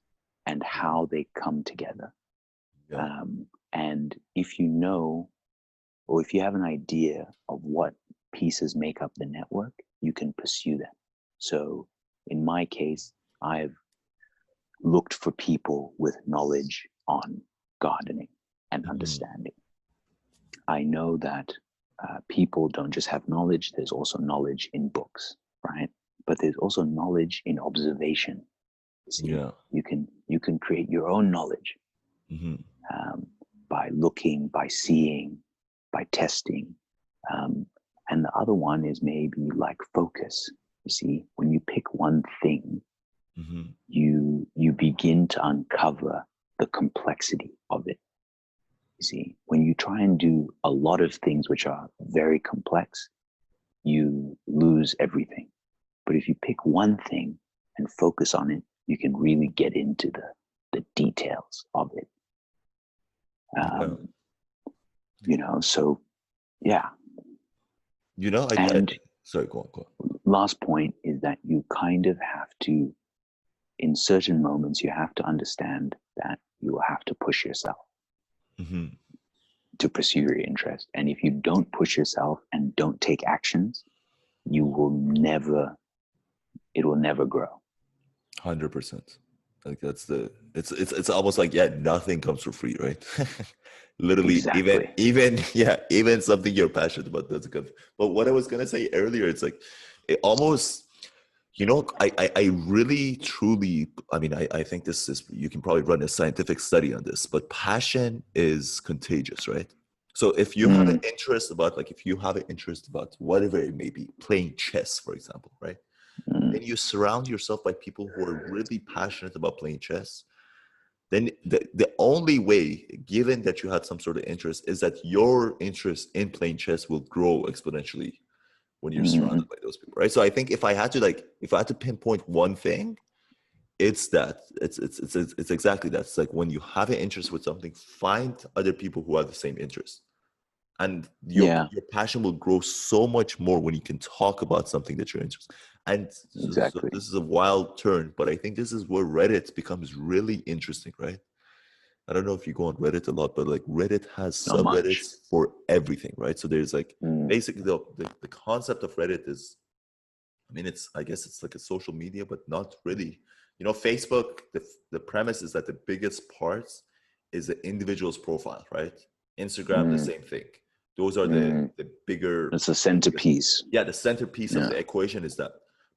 S2: and how they come together.
S1: Yeah.
S2: And if you know, or if you have an idea of what pieces make up the network, you can pursue them. So in my case, I've looked for people with knowledge on gardening and
S1: Hmm.
S2: understanding. I know that people don't just have knowledge, there's also knowledge in books, right? But there's also knowledge in observation. You see,
S1: Yeah.
S2: you can create your own knowledge,
S1: Hmm.
S2: um, by looking, by seeing, by testing. Um, and the other one is maybe like focus. You see, when you pick one thing,
S1: Hmm.
S2: you begin to uncover the complexity of it. You see, when you try and do a lot of things which are very complex, you lose everything. But if you pick one thing and focus on it, you can really get into the details of it.
S1: Yeah.
S2: Um, so yeah.
S1: I
S2: And
S1: sorry, go on, go
S2: last point is that you kind of have to, in certain moments, you have to understand that you will have to push yourself
S1: on. Hmm.
S2: to pursue your interest. And if you don't push yourself and don't take actions, you will never, it will never grow.
S1: 100%. Like that's it's almost like, yeah, nothing comes for free, right? Literally, even
S2: Exactly.
S1: even yeah, even something you're passionate about doesn't come. But what I was gonna say earlier, it's like it almost, I really truly, I mean, I think this is, you can probably run a scientific study on this, but passion is contagious, right? So if you have an
S2: Mm,
S1: interest about, like, if you have an interest about whatever it may be, playing chess, for example, right?
S2: mm,
S1: Then you surround yourself by people who are really passionate about playing chess. Then the only way, given that you had some sort of interest, is that your interest in playing chess will grow exponentially when you're
S2: mm,
S1: surrounded by those people, right? So I think if I had to pinpoint one thing, it's that. It's exactly that. It's like when you have an interest with something, find other people who have the same interest, and
S2: Yeah,
S1: your passion will grow so much more when you can talk about something that you're interested. And so
S2: exactly.
S1: this is a wild turn, but I think this is where Reddit becomes really interesting, right? I don't know if you go on Reddit a lot, but like Reddit has
S2: Not much.
S1: subreddits for everything, right? So there's like
S2: Mm,
S1: basically the concept of Reddit is, I mean, it's, I guess it's like a social media, but not really. You know, Facebook, the premise is that the biggest parts is the individual's profile, right? Instagram, the
S2: mm,
S1: same thing. Those are
S2: mm.
S1: the bigger,
S2: It's a
S1: the biggest,
S2: centerpiece.
S1: yeah, the centerpiece of
S2: Yeah.
S1: the equation is that.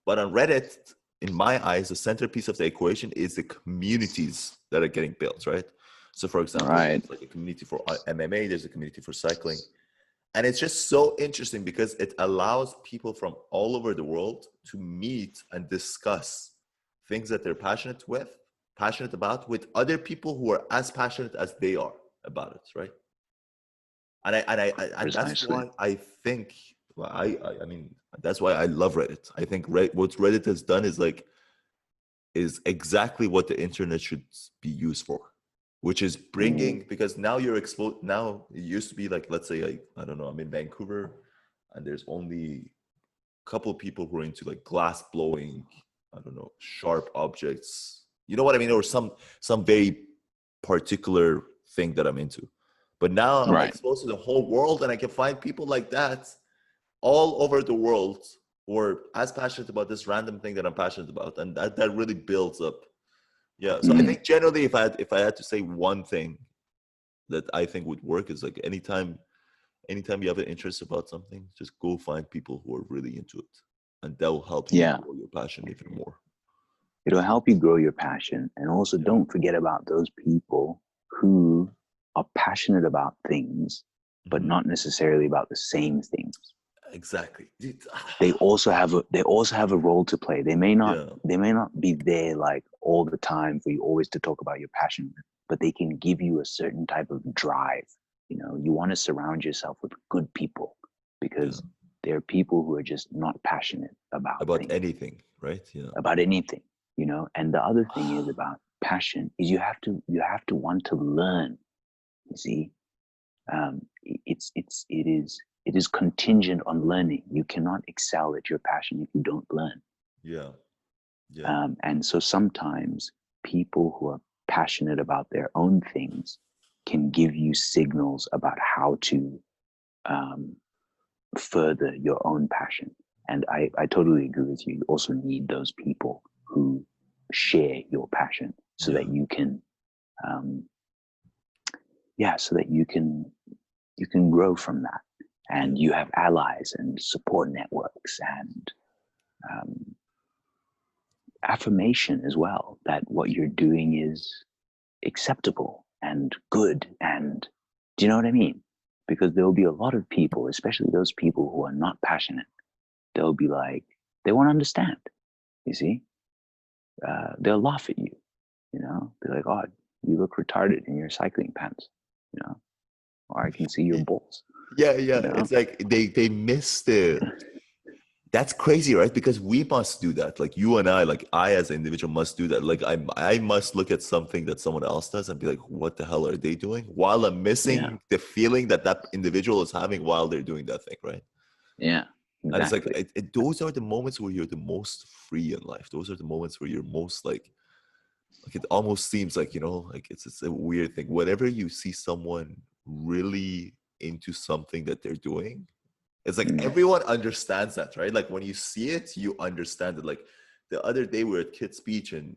S1: But on Reddit, in my eyes, the centerpiece of the equation is the communities that are getting built, right? So, for example,
S2: Right.
S1: there's like a community for MMA, there's a community for cycling, and it's just so interesting because it allows people from all over the world to meet and discuss things that they're passionate about with other people who are as passionate as they are about it, right? And that's
S2: Precisely.
S1: why I think, well, I mean, that's why I love Reddit. I think what Reddit has done is like, is exactly what the internet should be used for, which is
S2: Mm,
S1: bringing, because now you're exposed. Now it used to be like, let's say I don't know, I'm in Vancouver and there's only a couple people who are into like glass blowing, I don't know, sharp objects, you know what I mean, or some very particular thing that I'm into. But now I'm
S2: right.
S1: exposed to the whole world and I can find people like that all over the world who are as passionate about this random thing that I'm passionate about, and that really builds up. Yeah. So I
S2: Mm,
S1: think generally, if I had to say one thing that I think would work is like anytime you have an interest about something, just go find people who are really into it, and that will help you
S2: yeah.
S1: grow your passion even more.
S2: It'll help you grow your passion. And also
S1: Yeah.
S2: don't forget about those people who are passionate about things, but
S1: Mhm.
S2: not necessarily about the same things.
S1: Exactly.
S2: They also have a role to play. They may not
S1: Yeah.
S2: they may not be there like all the time for you always to talk about your passion, but they can give you a certain type of drive. You want to surround yourself with good people
S1: Yeah.
S2: because there are people who are just not passionate about
S1: About
S2: things,
S1: anything, right? Yeah.
S2: about anything. And the other thing is about passion is you have to want to learn. You see, it is contingent on learning. You cannot excel at your passion if you don't learn.
S1: Yeah. Yeah.
S2: And so sometimes people who are passionate about their own things can give you signals about how to um, further your own passion. And I totally agree with you. You also need those people who share your passion so
S1: Yeah.
S2: that you can, um, yeah, so that you can grow from that.
S1: Yeah.
S2: And you have allies and support networks and um, affirmation as well that what you're doing is acceptable and good. And do you know what I mean? Because there will be a lot of people, especially those people who are not passionate, they'll be like, they won't understand. You see, they'll laugh at you. Be like, "Oh, you look retarded in your cycling pants," or I can see your balls.
S1: Yeah,
S2: You
S1: yeah.
S2: know,
S1: It's like they miss the. That's crazy, right? Because we must do that. Like you and I, like I as an individual must do that. Like I must look at something that someone else does and be like, what the hell are they doing? While I'm
S2: yeah,
S1: missing the feeling that that individual is having while they're doing that thing, right?
S2: yeah,
S1: And it's like
S2: exactly.
S1: those are the moments where you're the most free in life. Those are the moments where you're most like it almost seems like, like it's a weird thing. Whenever you see someone really into something that they're doing, it's like
S2: Mm,
S1: everyone understands that, right? Like when you see it, you understand it. Like the other day we were at Kid Speech and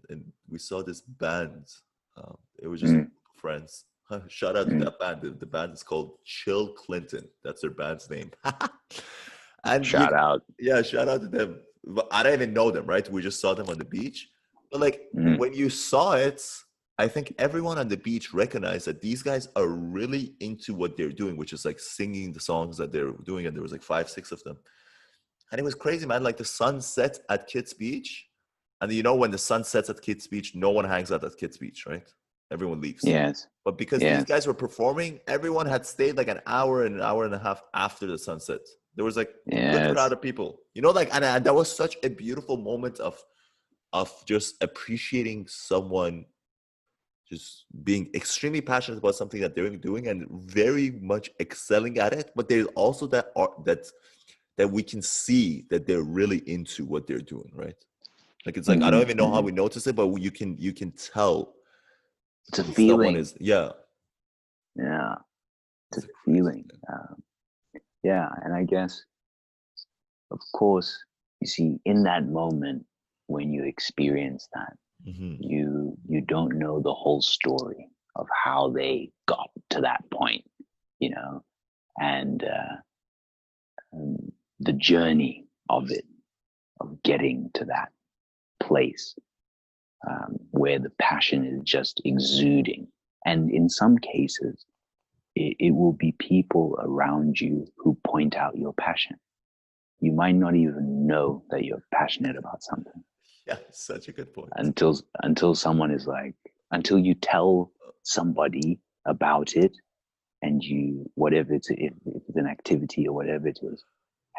S1: we saw this band. It was just a
S2: mm,
S1: group of friends. Shout out to
S2: mm.
S1: that band. The band is called Chill Clinton. That's their band's name. And
S2: Shout out.
S1: yeah, shout out to them. But I don't even know them, right? We just saw them on the beach. But like
S2: Mm,
S1: when you saw it, I think everyone on the beach recognized that these guys are really into what they're doing, which is like singing the songs that they're doing. And there was like 5, 6 of them. And it was crazy, man. Like the sun set at Kids Beach. And when the sun sets at Kids Beach, no one hangs out at Kids Beach, right? Everyone leaves.
S2: yes,
S1: But because these
S2: yes,
S1: guys were performing, everyone had stayed like an hour and an hour and a half after the sunset. There was like a good crowd
S2: yes.
S1: of people, like, and that was such a beautiful moment of of just appreciating someone just being extremely passionate about something that they're doing and very much excelling at it. But there's also that art that we can see that they're really into what they're doing, right? Like it's like I don't even know how we notice it, but you can tell
S2: It's a
S1: when someone
S2: feeling.
S1: is, yeah.
S2: Yeah, it's
S1: It's
S2: a
S1: a crazy
S2: feeling.
S1: thing.
S2: Yeah, and I guess, of course, you see, in that moment when you experience that,
S1: Hmm.
S2: you don't know the whole story of how they got to that point, you know, and the journey of it, of getting to that place where the passion is just exuding. And in some cases, it will be people around you who point out your passion. You might not even know that you're passionate about something
S1: Yeah, such a good point.
S2: until someone is like, until you tell somebody about it, and you, whatever it's, if it's an activity or whatever it is,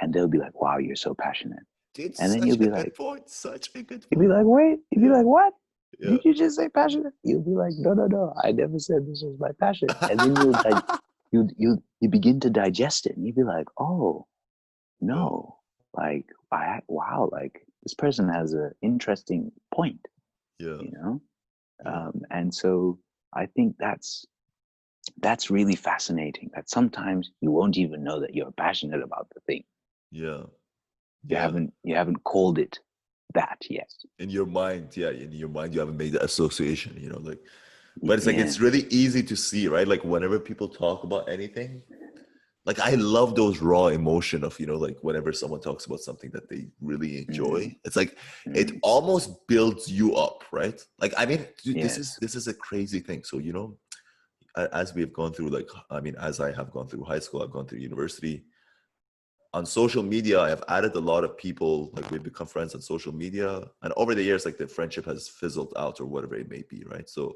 S2: and they'll be like, wow, you're so passionate.
S1: Dude,
S2: And then
S1: such
S2: you'll
S1: a
S2: be
S1: good
S2: like,
S1: point. Such a good
S2: you'll be
S1: point.
S2: like, wait, you'll be
S1: Yeah,
S2: like, what?
S1: yeah.
S2: Did you just say passionate? You'll be like, no, no, no. I never said this was my passion. And then you begin to digest it, and you'll be like, oh
S1: Yeah,
S2: no, like wow, like this person has an interesting point,
S1: yeah,
S2: you know.
S1: yeah,
S2: And so I think that's really fascinating. That sometimes you won't even know that you're passionate about the thing.
S1: yeah,
S2: You
S1: yeah.
S2: haven't called it that yet.
S1: In your mind, yeah, in your mind, you haven't made the association, like, but it's like it's
S2: Yes.
S1: really easy to see, right? Like whenever people talk about anything, like I love those raw emotion of, like whenever someone talks about something that they really enjoy,
S2: Mm,
S1: it's like it
S2: mm,
S1: almost builds you up, right? Like I mean, dude, this is
S2: yes.
S1: this is a crazy thing. So, as we have gone through, like, I mean, as I have gone through high school, I've gone through university. On social media, I have added a lot of people, like we've become friends on social media. And over the years, like the friendship has fizzled out or whatever it may be, right? So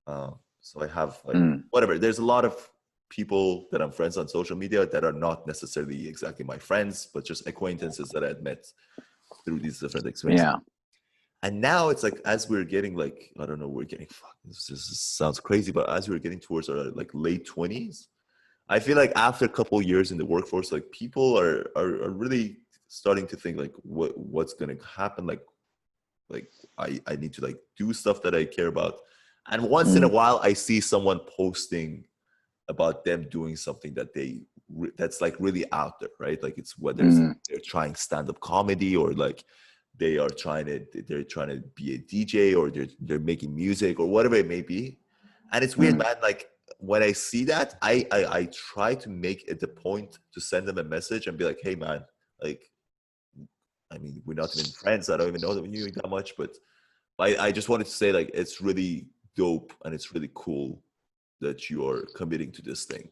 S1: I have like
S2: Mm,
S1: whatever. There's a lot of people that I'm friends on social media that are not necessarily exactly my friends, but just acquaintances that I had met through these different experiences.
S2: yeah.
S1: And now it's like as we're getting like, I don't know, we're getting fuck, this sounds crazy, but as we're getting towards our like late 20s, I feel like after a couple of years in the workforce, like people are really starting to think like what's gonna happen, like I need to like do stuff that I care about. And once in a
S2: Mm,
S1: while I see someone posting about them doing something that's like really out there, right? Like it's whether it's
S2: mm,
S1: they're trying stand-up comedy or like they're trying to be a DJ or they're making music or whatever it may be. And it's weird,
S2: mm,
S1: man. Like when I see that, I try to make it a point to send them a message and be like, hey man, like I mean, we're not even friends. I don't even know you that much, but I just wanted to say like it's really dope and it's really cool that you're committing to this thing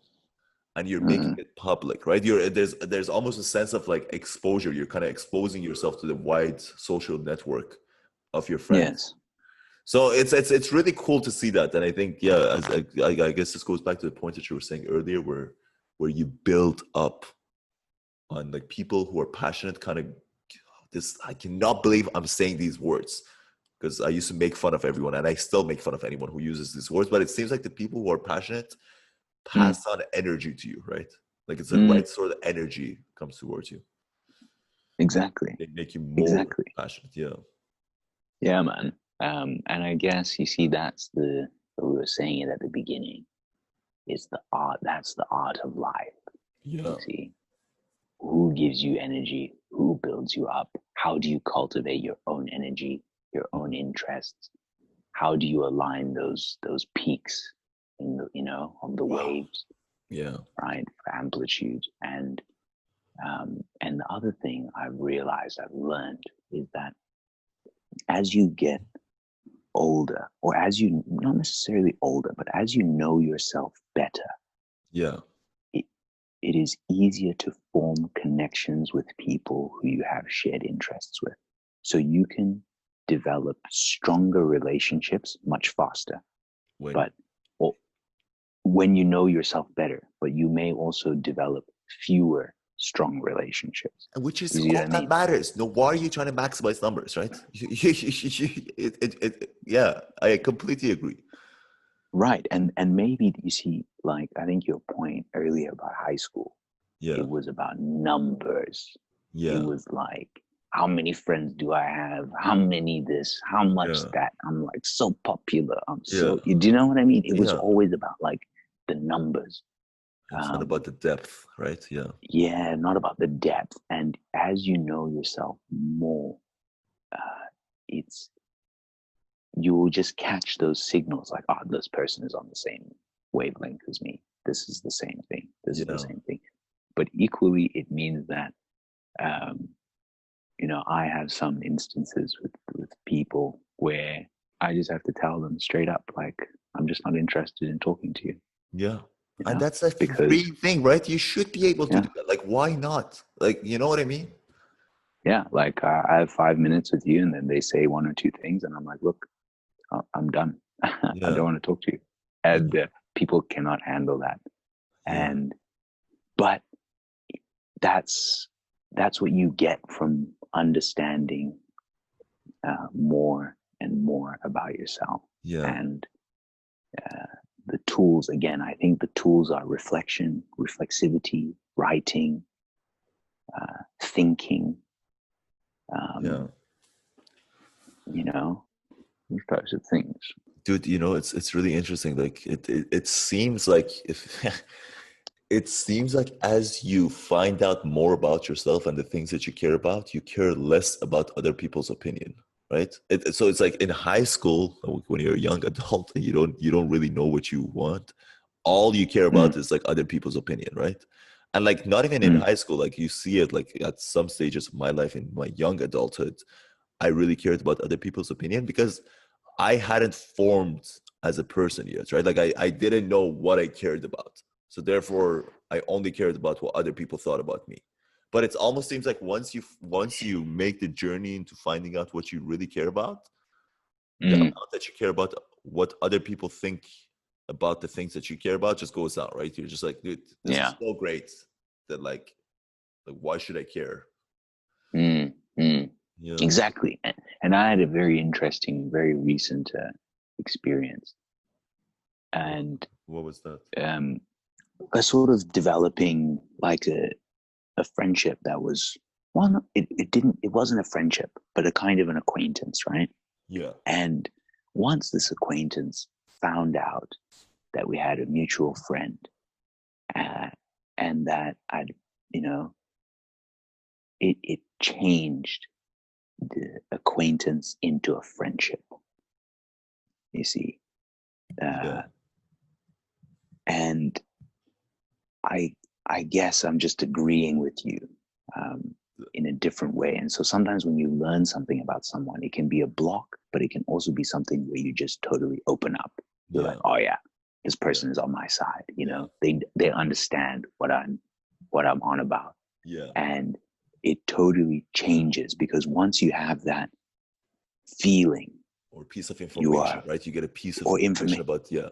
S1: and you're making
S2: mm.
S1: it public, right? There's almost a sense of like exposure. You're kind of exposing yourself to the wide social network of your friends.
S2: Yes.
S1: So it's really cool to see that. And I think, yeah, I guess this goes back to the point that you were saying earlier, where you build up on like people who are passionate. Kind of this, I cannot believe I'm saying these words because I used to make fun of everyone, and I still make fun of anyone who uses these words. But it seems like the people who are passionate
S2: Mm,
S1: pass on energy to you, right? Like it's the
S2: mm,
S1: right sort of energy comes towards you.
S2: exactly.
S1: They make you more
S2: Exactly.
S1: passionate. Yeah.
S2: Yeah, man. And I guess you see that's the we were saying it at the beginning. It's the art. That's the art of life.
S1: Yeah.
S2: You see, who gives you energy? Who builds you up? How do you cultivate your own energy, your own interests? How do you align those peaks in the of the
S1: Wow.
S2: waves,
S1: Yeah.
S2: right? For amplitude and the other thing I've realized, I've learned is that as you get older, or as you not necessarily older, but as you know yourself better,
S1: Yeah.
S2: it, it is easier to form connections with people who you have shared interests with. So you can develop stronger relationships much faster.
S1: When.
S2: But when you know yourself better, but you may also develop fewer strong relationships.
S1: which is
S2: You see what
S1: all
S2: I
S1: that
S2: mean?
S1: matters. No, why are you trying to maximize numbers, right? Yeah, I completely agree.
S2: Right. And maybe you see, like, I think your point earlier about high school,
S1: Yeah,
S2: it was about numbers. It
S1: yeah,
S2: was like, how many friends do I have? How many this? How much
S1: yeah,
S2: that? I'm like so popular.
S1: yeah,
S2: Do you know what I mean? It was
S1: yeah.
S2: always about like the numbers.
S1: It's not about
S2: Um,
S1: the depth, right? Yeah,
S2: yeah, not about the depth. And as you know yourself more, uh, it's you will just catch those signals like, oh, this person is on the same wavelength as me. This is the same thing. This is the
S1: yeah,
S2: same thing. But equally, it means that, um, I have some instances with people where I just have to tell them straight up, like, I'm just not interested in talking to you,
S1: yeah. And that's a free
S2: because,
S1: thing, right? You should be able to
S2: yeah,
S1: do that. Like, why not? Like, you know what I mean?
S2: yeah, like I have 5 minutes with you, and then they say one or two things, and I'm like, look, I'm done. I
S1: Yeah,
S2: don't want to talk to you.
S1: yeah,
S2: And people cannot handle that.
S1: yeah,
S2: And but that's that's what you get from understanding more and more about yourself.
S1: yeah,
S2: And uh, the tools, again, I think the tools are reflection, reflexivity, writing, thinking,
S1: yeah.
S2: um, those types of things.
S1: Dude, it's really interesting. Like it seems like if it seems like as you find out more about yourself and the things that you care about, you care less about other people's opinion, right? So it's like in high school, when you're a young adult and you don't really know what you want, all you care
S2: Mm,
S1: about is like other people's opinion, right? And like not even in
S2: mm,
S1: high school, like you see it like at some stages of my life in my young adulthood, I really cared about other people's opinion because I hadn't formed as a person yet, right? Like I didn't know what I cared about. So therefore I only cared about what other people thought about me. But it almost seems like once you make the journey into finding out what you really care about, the
S2: mm.
S1: amount that you care about what other people think about the things that you care about just goes down, right? You're just like, dude, this is
S2: Yeah.
S1: so great that like why should I care?
S2: Mm, mm.
S1: Yeah.
S2: Exactly. And I had a very interesting, very recent experience. And
S1: What was that?
S2: um, a sort of developing like a friendship that was, well, no, it wasn't a friendship, but a kind of an acquaintance, right?
S1: Yeah.
S2: And once this acquaintance found out that we had a mutual friend, uh, and that you know, it changed the acquaintance into a friendship, you see.
S1: Yeah.
S2: Uh, and I, I guess I'm just agreeing with you um, in a different way. And so sometimes when you learn something about someone, it can be a block, but it can also be something where you just totally open up. You're like,
S1: Yeah.
S2: oh yeah, this
S1: Yeah.
S2: person is on my side.
S1: Yeah.
S2: They understand what I'm on about,
S1: Yeah.
S2: and it totally changes because once you have that feeling,
S1: Or piece of
S2: you
S1: information,
S2: are
S1: right? You get a piece of
S2: or
S1: information
S2: information.
S1: about, yeah.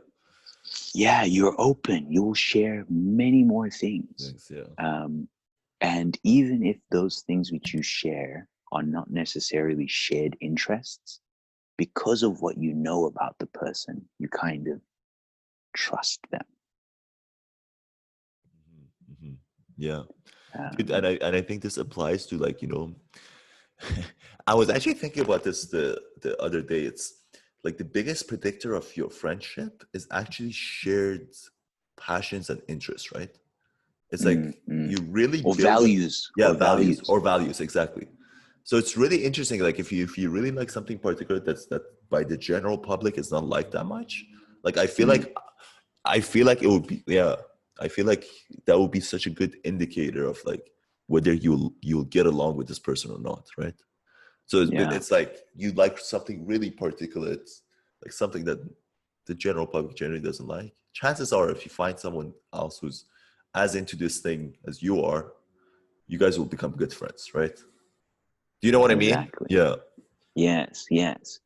S2: Yeah, you're open. You will share many more things.
S1: Thanks, yeah.
S2: Um, And even if those things which you share are not necessarily shared interests, because of what you know about the person, you kind of trust them.
S1: Hmm. Yeah. Dude, and
S2: Um,
S1: I think this applies to like, I was actually thinking about this the other day. It's like the biggest predictor of your friendship is actually shared passions and interests, right? It's
S2: mm,
S1: like
S2: mm.
S1: you really
S2: Or
S1: build up,
S2: values,
S1: yeah,
S2: or
S1: values
S2: values.
S1: or values, exactly. So it's really interesting. Like if you really like something particular that by the general public is not liked that much. Like
S2: Mm,
S1: I feel like it would be, yeah. I feel like that would be such a good indicator of like whether you'll get along with this person or not, right? So
S2: yeah,
S1: it's like you like something really particular, it's like something that the general public generally doesn't like. Chances are, if you find someone else who's as into this thing as you are, you guys will become good friends, right? Do you know what I mean?
S2: exactly.
S1: Yeah,
S2: Yes, yes.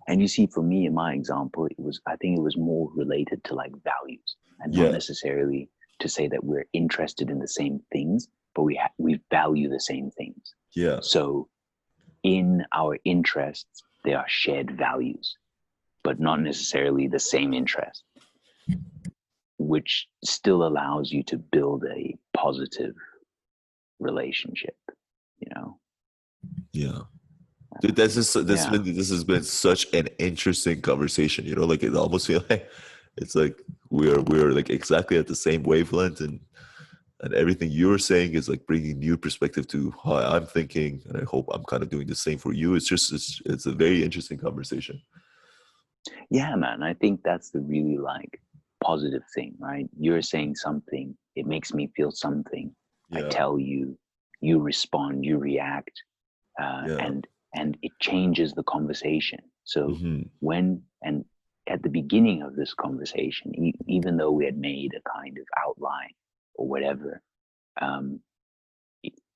S2: And you see, for me, in my example, I think it was more related to like values and not
S1: yeah,
S2: necessarily to say that we're interested in the same things, but we value the same things.
S1: Yeah.
S2: So in our interests, there are shared values, but not necessarily the same interest, which still allows you to build a positive relationship, you know?
S1: Yeah. Dude, this has been such an interesting conversation. You know, like it almost feel like it's like we're like exactly at the same wavelength, and everything you're saying is like bringing new perspective to how I'm thinking, and I hope I'm kind of doing the same for you. It's a very interesting conversation.
S2: Yeah, man. I think that's the really like positive thing, right? You're saying something, it makes me feel something. I
S1: Yeah.
S2: tell you, you respond, you react,
S1: Yeah.
S2: and it changes the conversation. So
S1: Hmm.
S2: when and at the beginning of this conversation, even though we had made a kind of outline or whatever, um,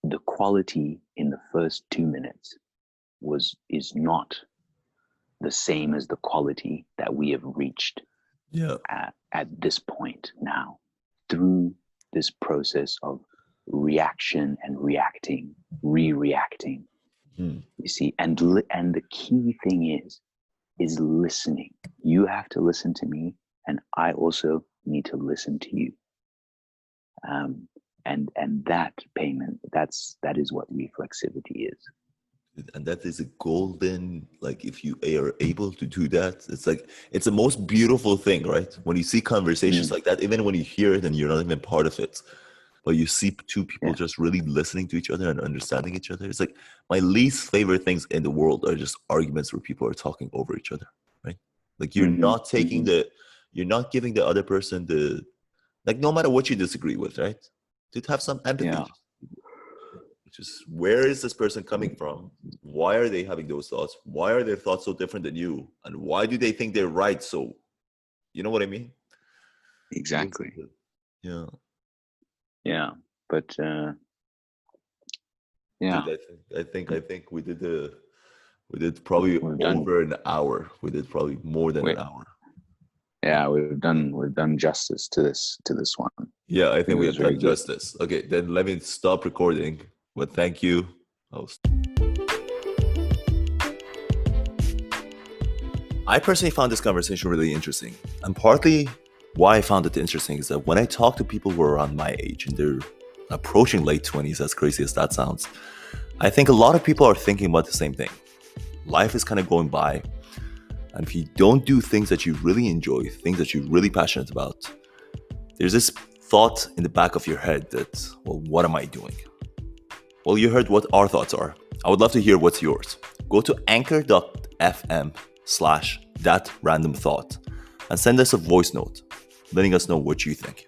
S2: the quality in the first 2 minutes is not the same as the quality that we have reached
S1: Yeah.
S2: at this point now through this process of reaction and reacting, re-reacting.
S1: Hmm.
S2: You see, and the key thing is listening. You have to listen to me, and I also need to listen to you. And that payment, that is what reflexivity is.
S1: And that is a golden, like if you are able to do that, it's like it's the most beautiful thing, right? When you see conversations like that, even when you hear it and you're not even part of it, but you see two people
S2: Yeah.
S1: just really listening to each other and understanding each other. It's like my least favorite things in the world are just arguments where people are talking over each other, right? Like you're not giving the other person the, like, no matter what you disagree with, right? To have some
S2: Yeah.
S1: empathy. Just where is this person coming from? Why are they having those thoughts? Why are their thoughts so different than you? And why do they think they're right? So, you know what I mean?
S2: Exactly.
S1: Yeah.
S2: Yeah. But yeah,
S1: Dude, I think we did probably
S2: we've done
S1: over an hour. We did probably more than an
S2: wait,
S1: hour.
S2: yeah, we've done justice to this one. I
S1: Yeah, I
S2: think
S1: think
S2: it
S1: we
S2: was
S1: have
S2: very
S1: done
S2: good.
S1: justice. Okay, then let me stop recording. But thank you. I personally found this conversation really interesting. And partly why I found it interesting is that when I talk to people who are around my age and they're approaching late 20s, as crazy as that sounds, I think a lot of people are thinking about the same thing. Life is kind of going by. And if you don't do things that you really enjoy, things that you're really passionate about, there's this thought in the back of your head that, well, what am I doing? Well, you heard what our thoughts are. I would love to hear what's yours. Go to anchor.fm/thatrandomthought and send us a voice note letting us know what you think.